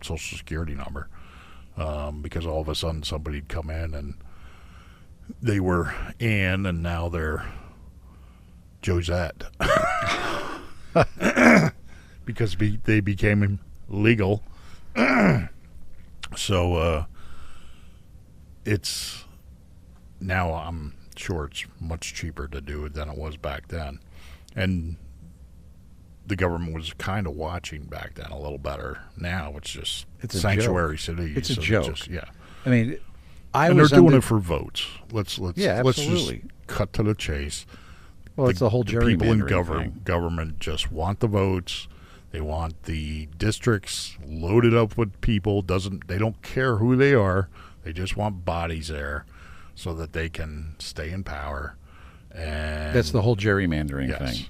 social security number. Because all of a sudden somebody'd come in and they were Ann and now they're Josette. Because they became legal. So it's now, I'm sure it's much cheaper to do it than it was back then. And the government was kind of watching back then a little better. Now it's just It's a sanctuary cities. It's a so joke. Yeah. I mean, And they're doing it for votes. Let's Yeah, just absolutely. cut to the chase. Well, it's the whole people in gerrymandering thing. government just want the votes. They want the districts loaded up with people. They don't care who they are. They just want bodies there so that they can stay in power. And That's the whole gerrymandering yes. thing.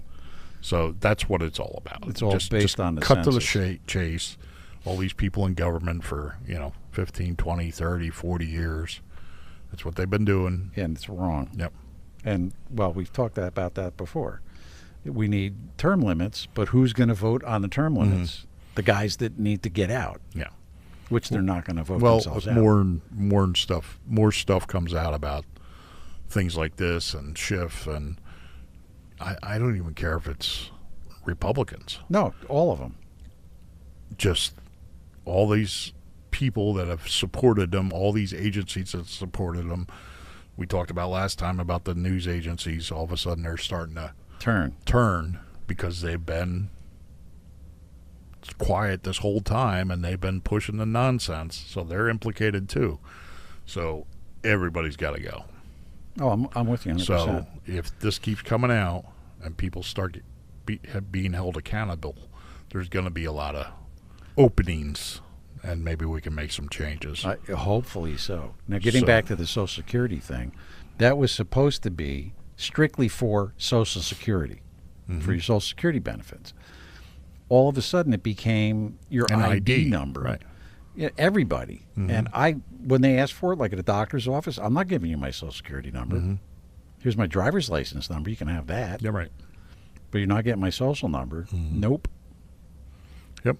So that's what it's all about. It's all based on the cut census. to the chase. All these people in government for 15, 20, 30, 40 years. That's what they've been doing. And it's wrong. Yep. And, well, we've talked about that before. We need term limits, but who's going to vote on the term limits? The guys that need to get out. Yeah. Which they're not going to vote themselves out. More stuff comes out about things like this and Schiff, and I don't even care if it's Republicans. No, all of them. Just all these people that have supported them, all these agencies that supported them. We talked about last time about the news agencies. All of a sudden they're starting to turn because they've been quiet this whole time and they've been pushing the nonsense. So they're implicated too. So everybody's got to go. Oh, I'm with you 100%. So if this keeps coming out and people start being held accountable, there's going to be a lot of openings, and maybe we can make some changes. Hopefully so. Now, getting back to the Social Security thing, that was supposed to be strictly for Social Security, for your Social Security benefits. All of a sudden, it became your ID number. Right. Yeah, everybody. And when they ask for it, like at a doctor's office, I'm not giving you my Social Security number. Here's my driver's license number. You can have that. Yeah, right. But you're not getting my social number. Nope. Yep.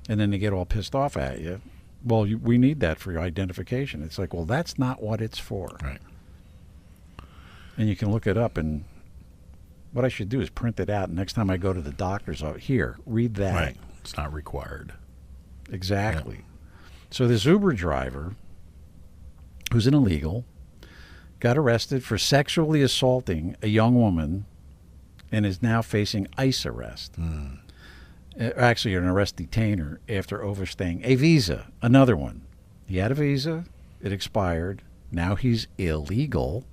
And then they get all pissed off at you. Well, we need that for your identification. It's like, well, that's not what it's for. Right. And you can look it up, and what I should do is print it out. And next time I go to the doctor's office, here, read that. Right. It's not required. Exactly. Yep. So this Uber driver, who's an illegal, got arrested for sexually assaulting a young woman and is now facing ICE arrest. Actually, an arrest detainer after overstaying a visa. Another one. He had a visa. It expired. Now he's illegal.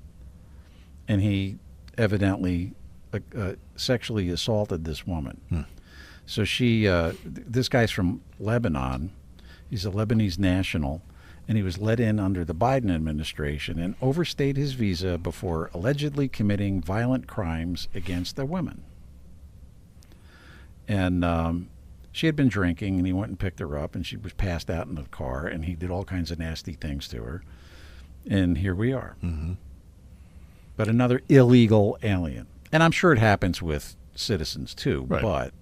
And he evidently sexually assaulted this woman. So this guy's from Lebanon. He's a Lebanese national. And he was let in under the Biden administration and overstayed his visa before allegedly committing violent crimes against a woman. And she had been drinking, and he went and picked her up, and she was passed out in the car, and he did all kinds of nasty things to her. And here we are. But another illegal alien. And I'm sure it happens with citizens too, right. But...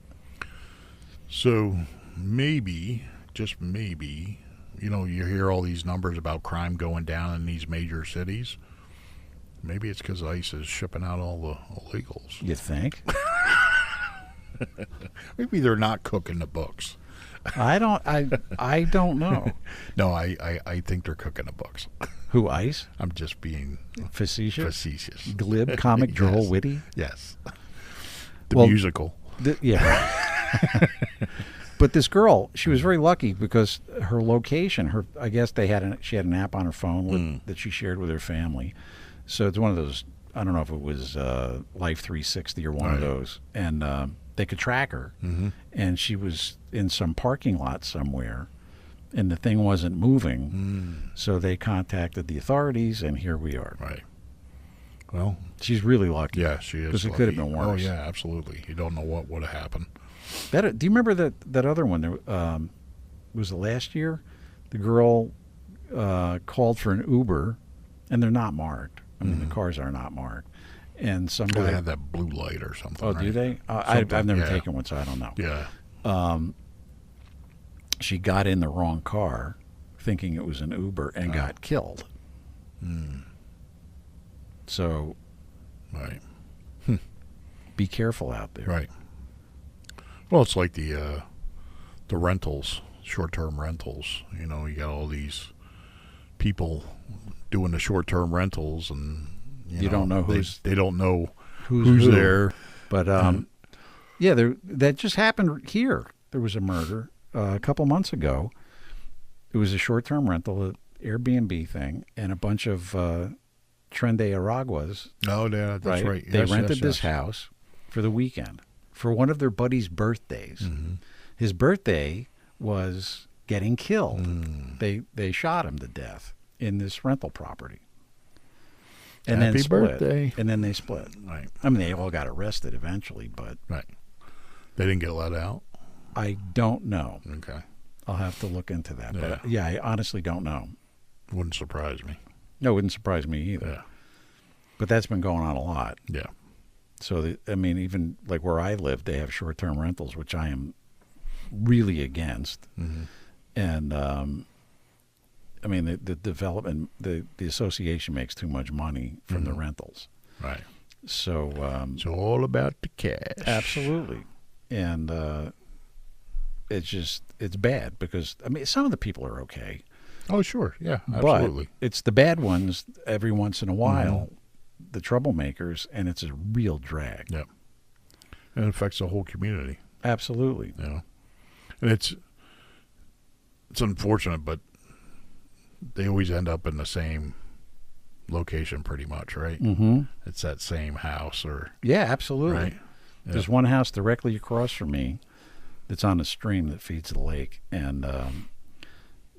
So maybe, just maybe, you hear all these numbers about crime going down in these major cities. Maybe it's because ICE is shipping out all the illegals. You think? Maybe they're not cooking the books. I don't know. No, I think they're cooking the books. Who, ICE? I'm just being facetious, glib, comic, droll, yes. witty. Yes. The musical. Yeah. But this girl, she was very lucky because her location, I guess she had an app on her phone that she shared with her family. So it's one of those. I don't know if it was Life 360 or one of those, and they could track her. And she was in some parking lot somewhere, and the thing wasn't moving. So they contacted the authorities, and here we are. Right. Well, she's really lucky. Yeah, she is. Because it could have been worse. Oh yeah, absolutely. You don't know what would have happened. Do you remember that other one? There was it last year? The girl called for an Uber, and they're not marked. I mean, the cars are not marked. And some guy they have that blue light or something. Oh, right? do they? I've never taken one, so I don't know. Yeah. She got in the wrong car, thinking it was an Uber, and got killed. So, right. Be careful out there. Right. Well, it's like the rentals, short-term rentals. You got all these people doing the short-term rentals, and you don't know they don't know who's there. But that just happened here. There was a murder a couple months ago. It was a short-term rental, an Airbnb thing, and a bunch of Trende Araguas. Oh, yeah, that's right. They rented this house for the weekend for one of their buddies' birthdays. His birthday was getting killed. They shot him to death in this rental property. And Happy then split. birthday. And then they split. Right. I mean, they all got arrested eventually, but right. They didn't get let out? I don't know. Okay. I'll have to look into that. Yeah. But I honestly don't know. Wouldn't surprise me. No, it wouldn't surprise me either. Yeah. But that's been going on a lot. Yeah. So, even like where I live, they have short-term rentals, which I am really against. Mm-hmm. And, the development, the association makes too much money from the rentals. Right. So it's all about the cash. Absolutely. And it's bad because, some of the people are okay. Oh, sure. Yeah, absolutely. But it's the bad ones every once in a while, the troublemakers, and it's a real drag. Yeah. And it affects the whole community. Absolutely. You know? And it's unfortunate, but they always end up in the same location pretty much, right? Mm-hmm. It's that same house or... Yeah, absolutely. Right? Yeah. There's one house directly across from me that's on a stream that feeds the lake, and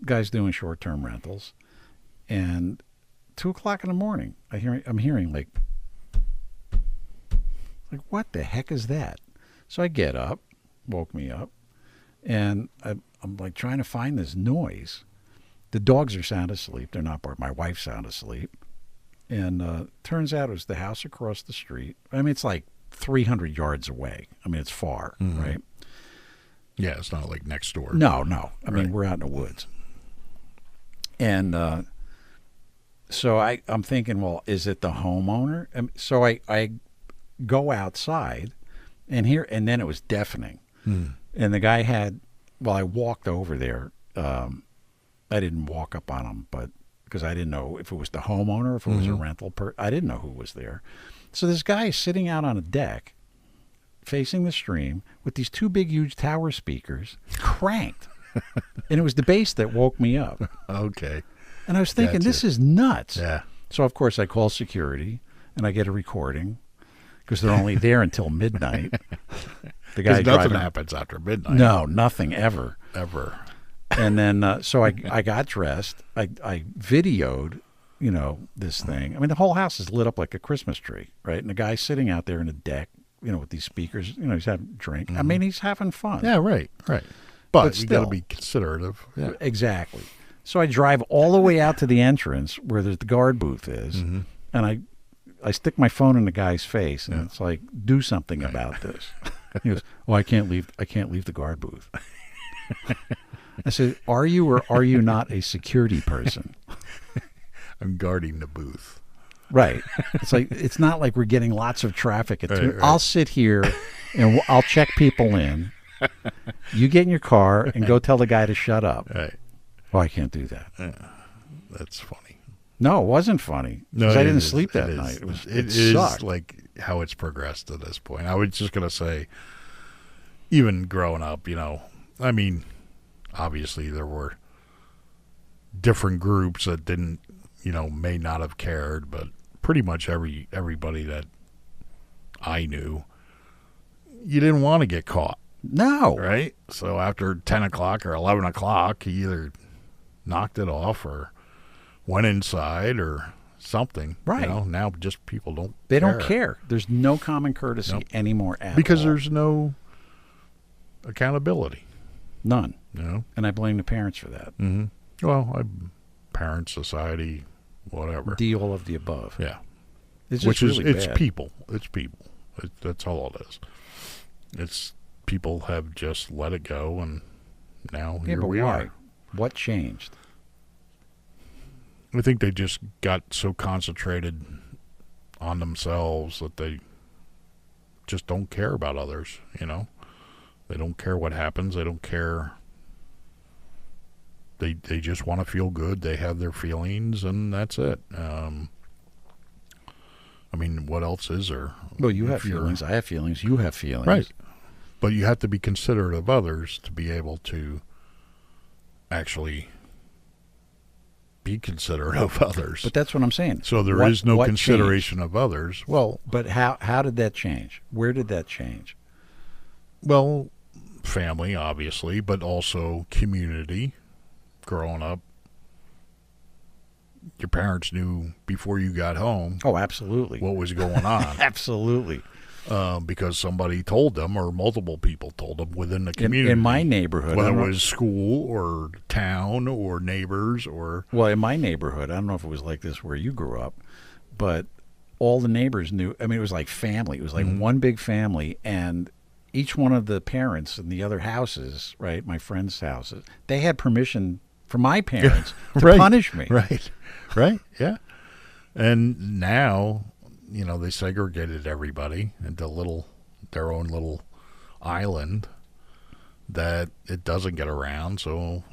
guy's doing short-term rentals, and 2:00 in the morning, I'm hearing like what the heck is that? So I get up, woke me up, and I'm like trying to find this noise. The dogs are sound asleep. They're not bored. My wife's sound asleep, and turns out it was the house across the street. It's like 300 yards away. It's far, right? Yeah, it's not like next door. No. We're out in the woods. And so I'm thinking, well, is it the homeowner? So I go outside, and then it was deafening. And the guy I walked over there. I didn't walk up on him, but because I didn't know if it was the homeowner, if it was a rental I didn't know who was there. So this guy is sitting out on a deck facing the stream with these two big, huge tower speakers cranked. And it was the bass that woke me up. Okay. And I was thinking, this is nuts. Yeah. So, of course, I call security, and I get a recording because they're only there until midnight. The guy nothing happens after midnight. No, nothing ever. Ever. And then, so I got dressed. I videoed, this thing. The whole house is lit up like a Christmas tree, right? And the guy's sitting out there in the deck, with these speakers. He's having a drink. He's having fun. Yeah, right. But you got to still, be considerate. Yeah. Exactly. So I drive all the way out to the entrance where the guard booth is, and I stick my phone in the guy's face, and it's like, do something about this. He goes, "Oh, I can't leave the guard booth." I said, "Are you or are you not a security person?" I'm guarding the booth. Right. It's like, it's not like we're getting lots of traffic at right. I'll sit here and I'll check people in. You get in your car and go tell the guy to shut up. Right. Oh, I can't do that. That's funny. No, it wasn't funny. No, I didn't sleep that night. It sucked. is like how it's progressed to this point. I was just going to say, even growing up, obviously there were different groups that didn't, may not have cared, but pretty much everybody that I knew, you didn't want to get caught. No. Right? So after 10 o'clock or 11 o'clock, you either knocked it off or went inside or something. Right. Now just people don't They care. don't care. There's no common courtesy anymore at because all. there's no accountability. None. And I blame the parents for that. Mm-hmm. Well, parent, society, whatever. All of the above. Yeah. It's just it's bad. people. It's people. That's all it is. It's people have just let it go, and now here but we why? are. What changed? I think they just got so concentrated on themselves that they just don't care about others, They don't care what happens. They don't care. They just want to feel good. They have their feelings, and that's it. What else is there? Well, you have feelings. I have feelings. You have feelings. Right. But you have to be considerate of others to be able to actually be considerate of others. But that's what I'm saying. So there is no what consideration changed? of others. Well, but how did that change? Where did that change? Well, family, obviously, but also community. Growing up, your parents knew before you got home. Oh, absolutely. What was going on. Absolutely. because somebody told them or multiple people told them within the community. In my neighborhood. Whether it was school or town or neighbors or... Well, in my neighborhood, I don't know if it was like this where you grew up, but all the neighbors knew. I mean, it was like family. It was like one big family, and each one of the parents in the other houses, right, my friends' houses, they had permission from my parents to punish me. Right, yeah. And now... they segregated everybody into their own little island that it doesn't get around, so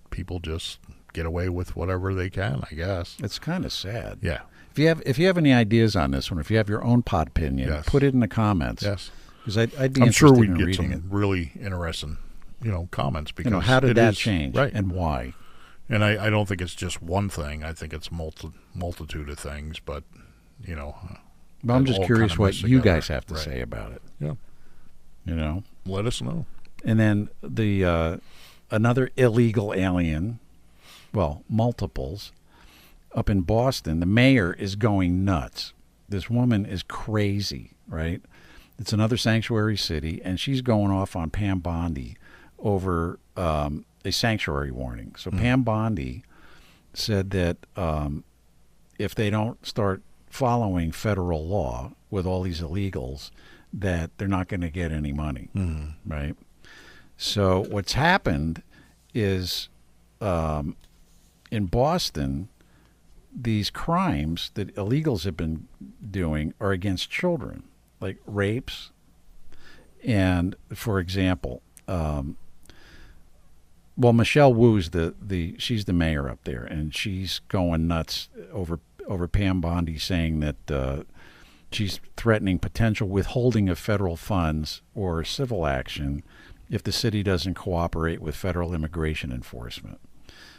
people just get away with whatever they can, I guess. It's kind of sad. Yeah. If you have any ideas on this one, if you have your own pod opinion, put it in the comments. Yes. Because I'd be I'm interested sure we'd in get reading some really interesting, comments because how did that change, right, and why? And I don't think it's just one thing. I think it's multitude of things, but Well, I'm just curious what you guys have to right. say about it. Yeah. Let us know. And then the another illegal alien, well, multiples, up in Boston, the mayor is going nuts. This woman is crazy, right? It's another sanctuary city, and she's going off on Pam Bondi over a sanctuary warning. So Pam Bondi said that if they don't start following federal law with all these illegals, that they're not going to get any money, right? So what's happened is in Boston, these crimes that illegals have been doing are against children, like rapes. And for example, Michelle Wu's she's the mayor up there, and she's going nuts over Pam Bondi, saying that she's threatening potential withholding of federal funds or civil action if the city doesn't cooperate with federal immigration enforcement.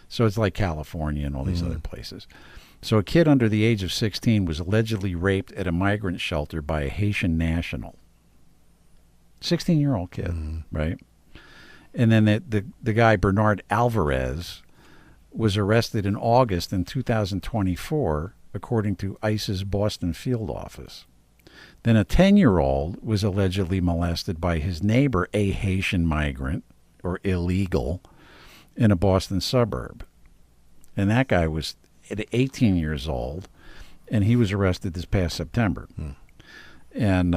So it's like California and all these other places. So a kid under the age of 16 was allegedly raped at a migrant shelter by a Haitian national. 16-year-old kid, right? And then the guy, Bernard Alvarez, was arrested in August in 2024, according to ICE's Boston field office. Then a 10-year-old was allegedly molested by his neighbor, a Haitian migrant, or illegal, in a Boston suburb. And that guy was 18 years old, and he was arrested this past September. And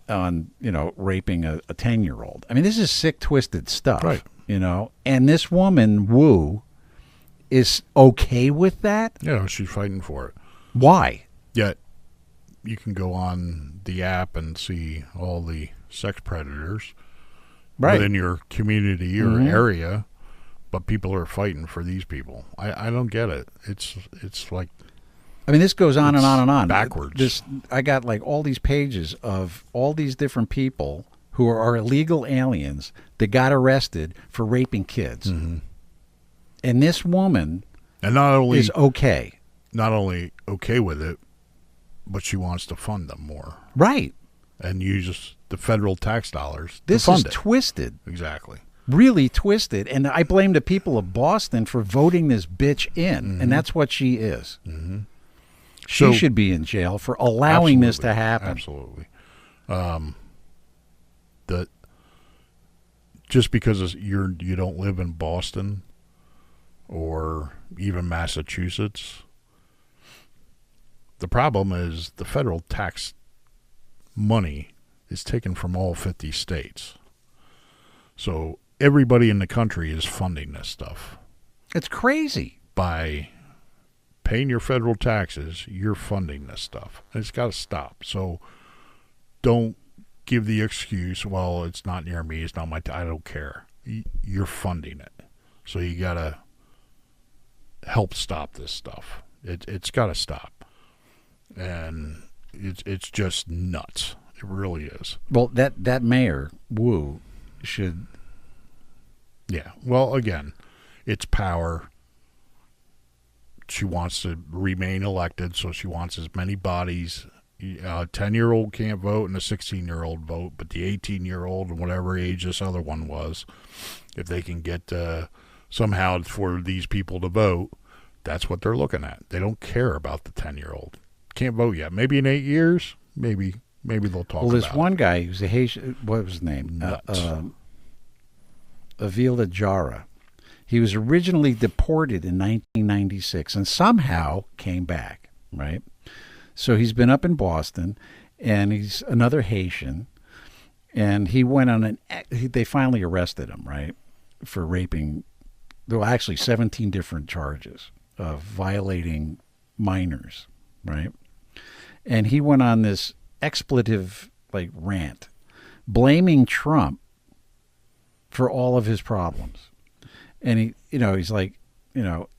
on, raping a 10-year-old. I mean, this is sick, twisted stuff, right? And this woman, Wu, is okay with that? Yeah, she's fighting for it. Why? Yet, you can go on the app and see all the sex predators within your community or area, but people are fighting for these people. I don't get it. It's like... I mean, this goes on and on and on. Backwards. I got like all these pages of all these different people who are illegal aliens that got arrested for raping kids. And this woman and not only is okay. Not only okay with it, but she wants to fund them more. Right. And use the federal tax dollars this to fund is it. Twisted. Exactly. Really twisted. And I blame the people of Boston for voting this bitch in. And that's what she is. She should be in jail for allowing this to happen. Absolutely. Just because you don't live in Boston or even Massachusetts, the problem is the federal tax money is taken from all 50 states. So everybody in the country is funding this stuff. It's crazy. By paying your federal taxes, you're funding this stuff. And it's got to stop. So don't give the excuse, well, it's not near me, it's not my I don't care. You're funding it. So you got to help stop this stuff. It's got to stop. And it's just nuts. It really is. Well, that mayor, Wu, should... Yeah. Well, again, it's power. She wants to remain elected, so she wants as many bodies. A 10-year-old can't vote and a 16-year-old vote, but the 18-year-old and whatever age this other one was, if they can get somehow for these people to vote, that's what they're looking at. They don't care about the 10-year-old. Can't vote yet. Maybe in 8 years, maybe maybe they'll talk Well, this about one guy who's a Haitian, what was his name? Avila Jara. He was originally deported in 1996 and somehow came back, right? So he's been up in Boston, and he's another Haitian, and he went on they finally arrested him, right, for raping. There were actually 17 different charges of violating minors, right? And he went on this expletive rant, blaming Trump for all of his problems. And he's like,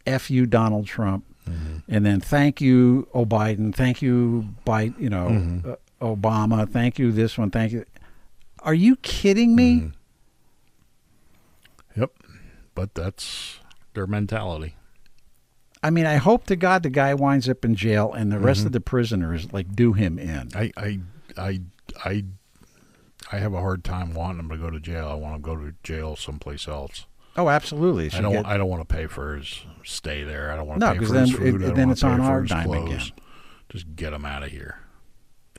F you, Donald Trump. Mm-hmm. And then thank you, Biden. Thank you, Biden, Obama. Thank you, this one. Thank you. Are you kidding me? Mm-hmm. Yep. But that's their mentality. I mean, I hope to God the guy winds up in jail and the rest of the prisoners do him in. I have a hard time wanting him to go to jail. I want him to go to jail someplace else. Oh, absolutely. I don't want to pay for his stay there. I don't want to pay for then his food. then it's on our dime again. Just get him out of here.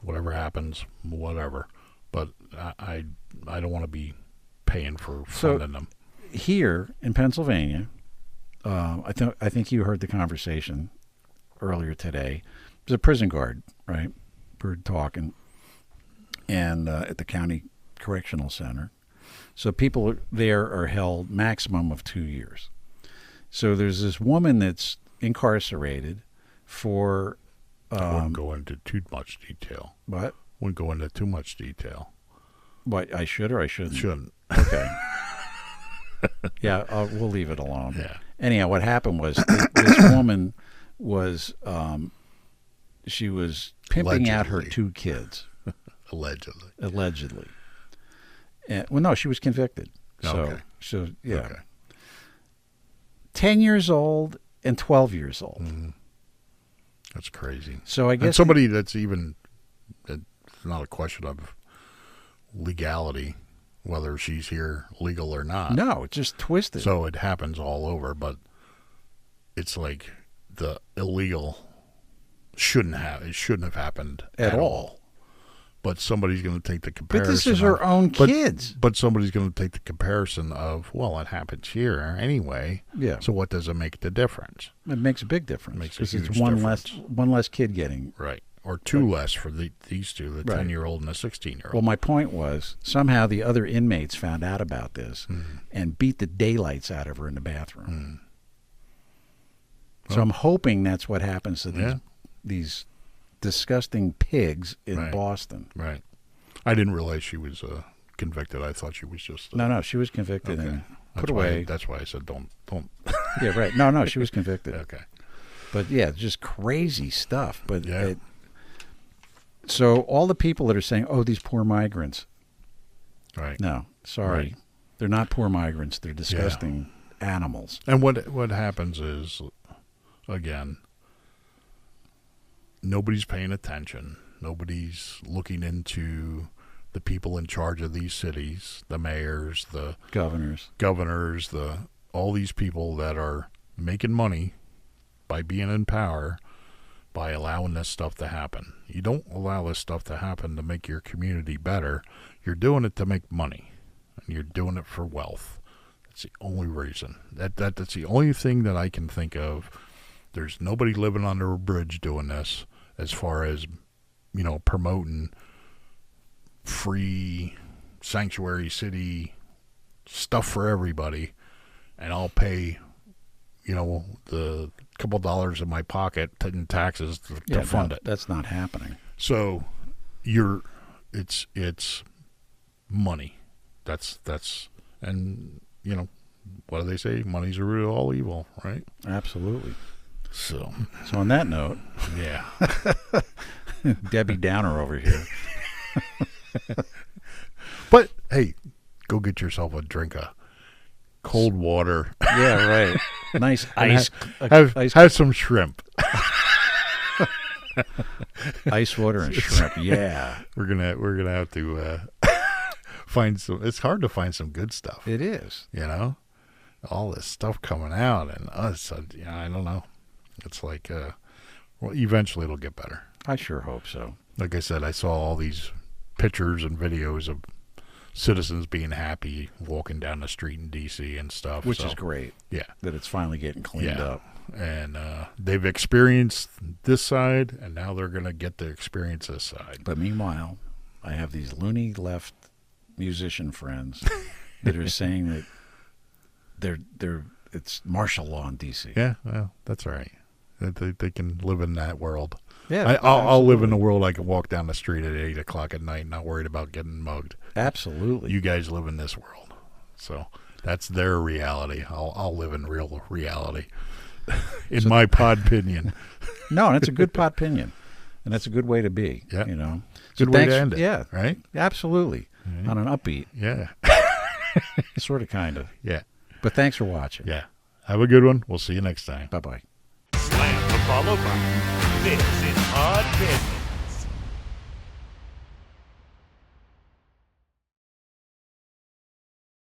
Whatever happens, whatever. But I don't want to be paying for funding them. Here in Pennsylvania, I think you heard the conversation earlier today. There's a prison guard, right? We're talking, and at the county correctional center. So people there are held maximum of 2 years. So there's this woman that's incarcerated for. I wouldn't go into too much detail. What? Wouldn't go into too much detail. What, I should or I shouldn't? Shouldn't. Okay. Yeah, we'll leave it alone. Yeah. Anyhow, what happened was this woman was she was pimping out her 2 kids. Allegedly. And, well, no, she was convicted. Okay. So yeah. Okay. 10 years old and 12 years old. Mm-hmm. That's crazy. So I guess and somebody that's even, it's not a question of legality, whether she's here legal or not. No, it's just twisted. So it happens all over, but it's like the illegal shouldn't have happened at all. But somebody's going to take the comparison. But this is her own kids. But somebody's going to take the comparison of, well, it happens here anyway. Yeah. So what does it make the difference? It makes a big difference. It makes a because huge it's one less kid getting. Right. Or 2 less for these two, the 10-year-old and the 16-year-old. Well, my point was somehow the other inmates found out about this and beat the daylights out of her in the bathroom. So I'm hoping that's what happens to these disgusting pigs in Boston. Right. I didn't realize she was convicted. I thought she was just... No, she was convicted and put away. That's why I said don't. Yeah, right. No, she was convicted. Okay. But yeah, just crazy stuff. But so all the people that are saying, "Oh, these poor migrants," right? No, sorry, they're not poor migrants. They're disgusting animals. And what happens is, again, nobody's paying attention. Nobody's looking into the people in charge of these cities, the mayors, the governors, all these people that are making money by being in power, by allowing this stuff to happen. You don't allow this stuff to happen to make your community better. You're doing it to make money, and you're doing it for wealth. That's the only reason. That's the only thing that I can think of. There's nobody living under a bridge doing this as far as, promoting free sanctuary city stuff for everybody, and I'll pay, the couple dollars in my pocket in taxes to fund it. That's not happening. So it's money. That's and what do they say? Money's the root of all evil, right? Absolutely. So on that note, Debbie Downer over here. But hey, go get yourself a drink of cold water. Yeah, right. Nice ice. Have some shrimp. Ice water and shrimp. Yeah, we're gonna have to find some. It's hard to find some good stuff. It is. All this stuff coming out, and us. I don't know. It's like, well, eventually it'll get better. I sure hope so. like I said, I saw all these pictures and videos of citizens being happy walking down the street in D.C. and stuff. Which is great. Yeah. That it's finally getting cleaned up. And they've experienced this side, and now they're going to get to experience this side. But meanwhile, I have these loony left musician friends that are saying that it's martial law in D.C. Yeah, well, that's all right. They can live in that world. Yeah, I'll live in a world I can walk down the street at 8 o'clock at night, not worried about getting mugged. Absolutely. You guys live in this world. So that's their reality. I'll live in real reality. In my Podpinion. No, and it's a good Podpinion. And that's a good way to be. Yeah. You know. Good way to end it. Yeah. Right? Absolutely. Mm-hmm. On an upbeat. Yeah. Sort of, kind of. Yeah. But thanks for watching. Yeah. Have a good one. We'll see you next time. Bye-bye. Slam the follow button. This is Podpinions.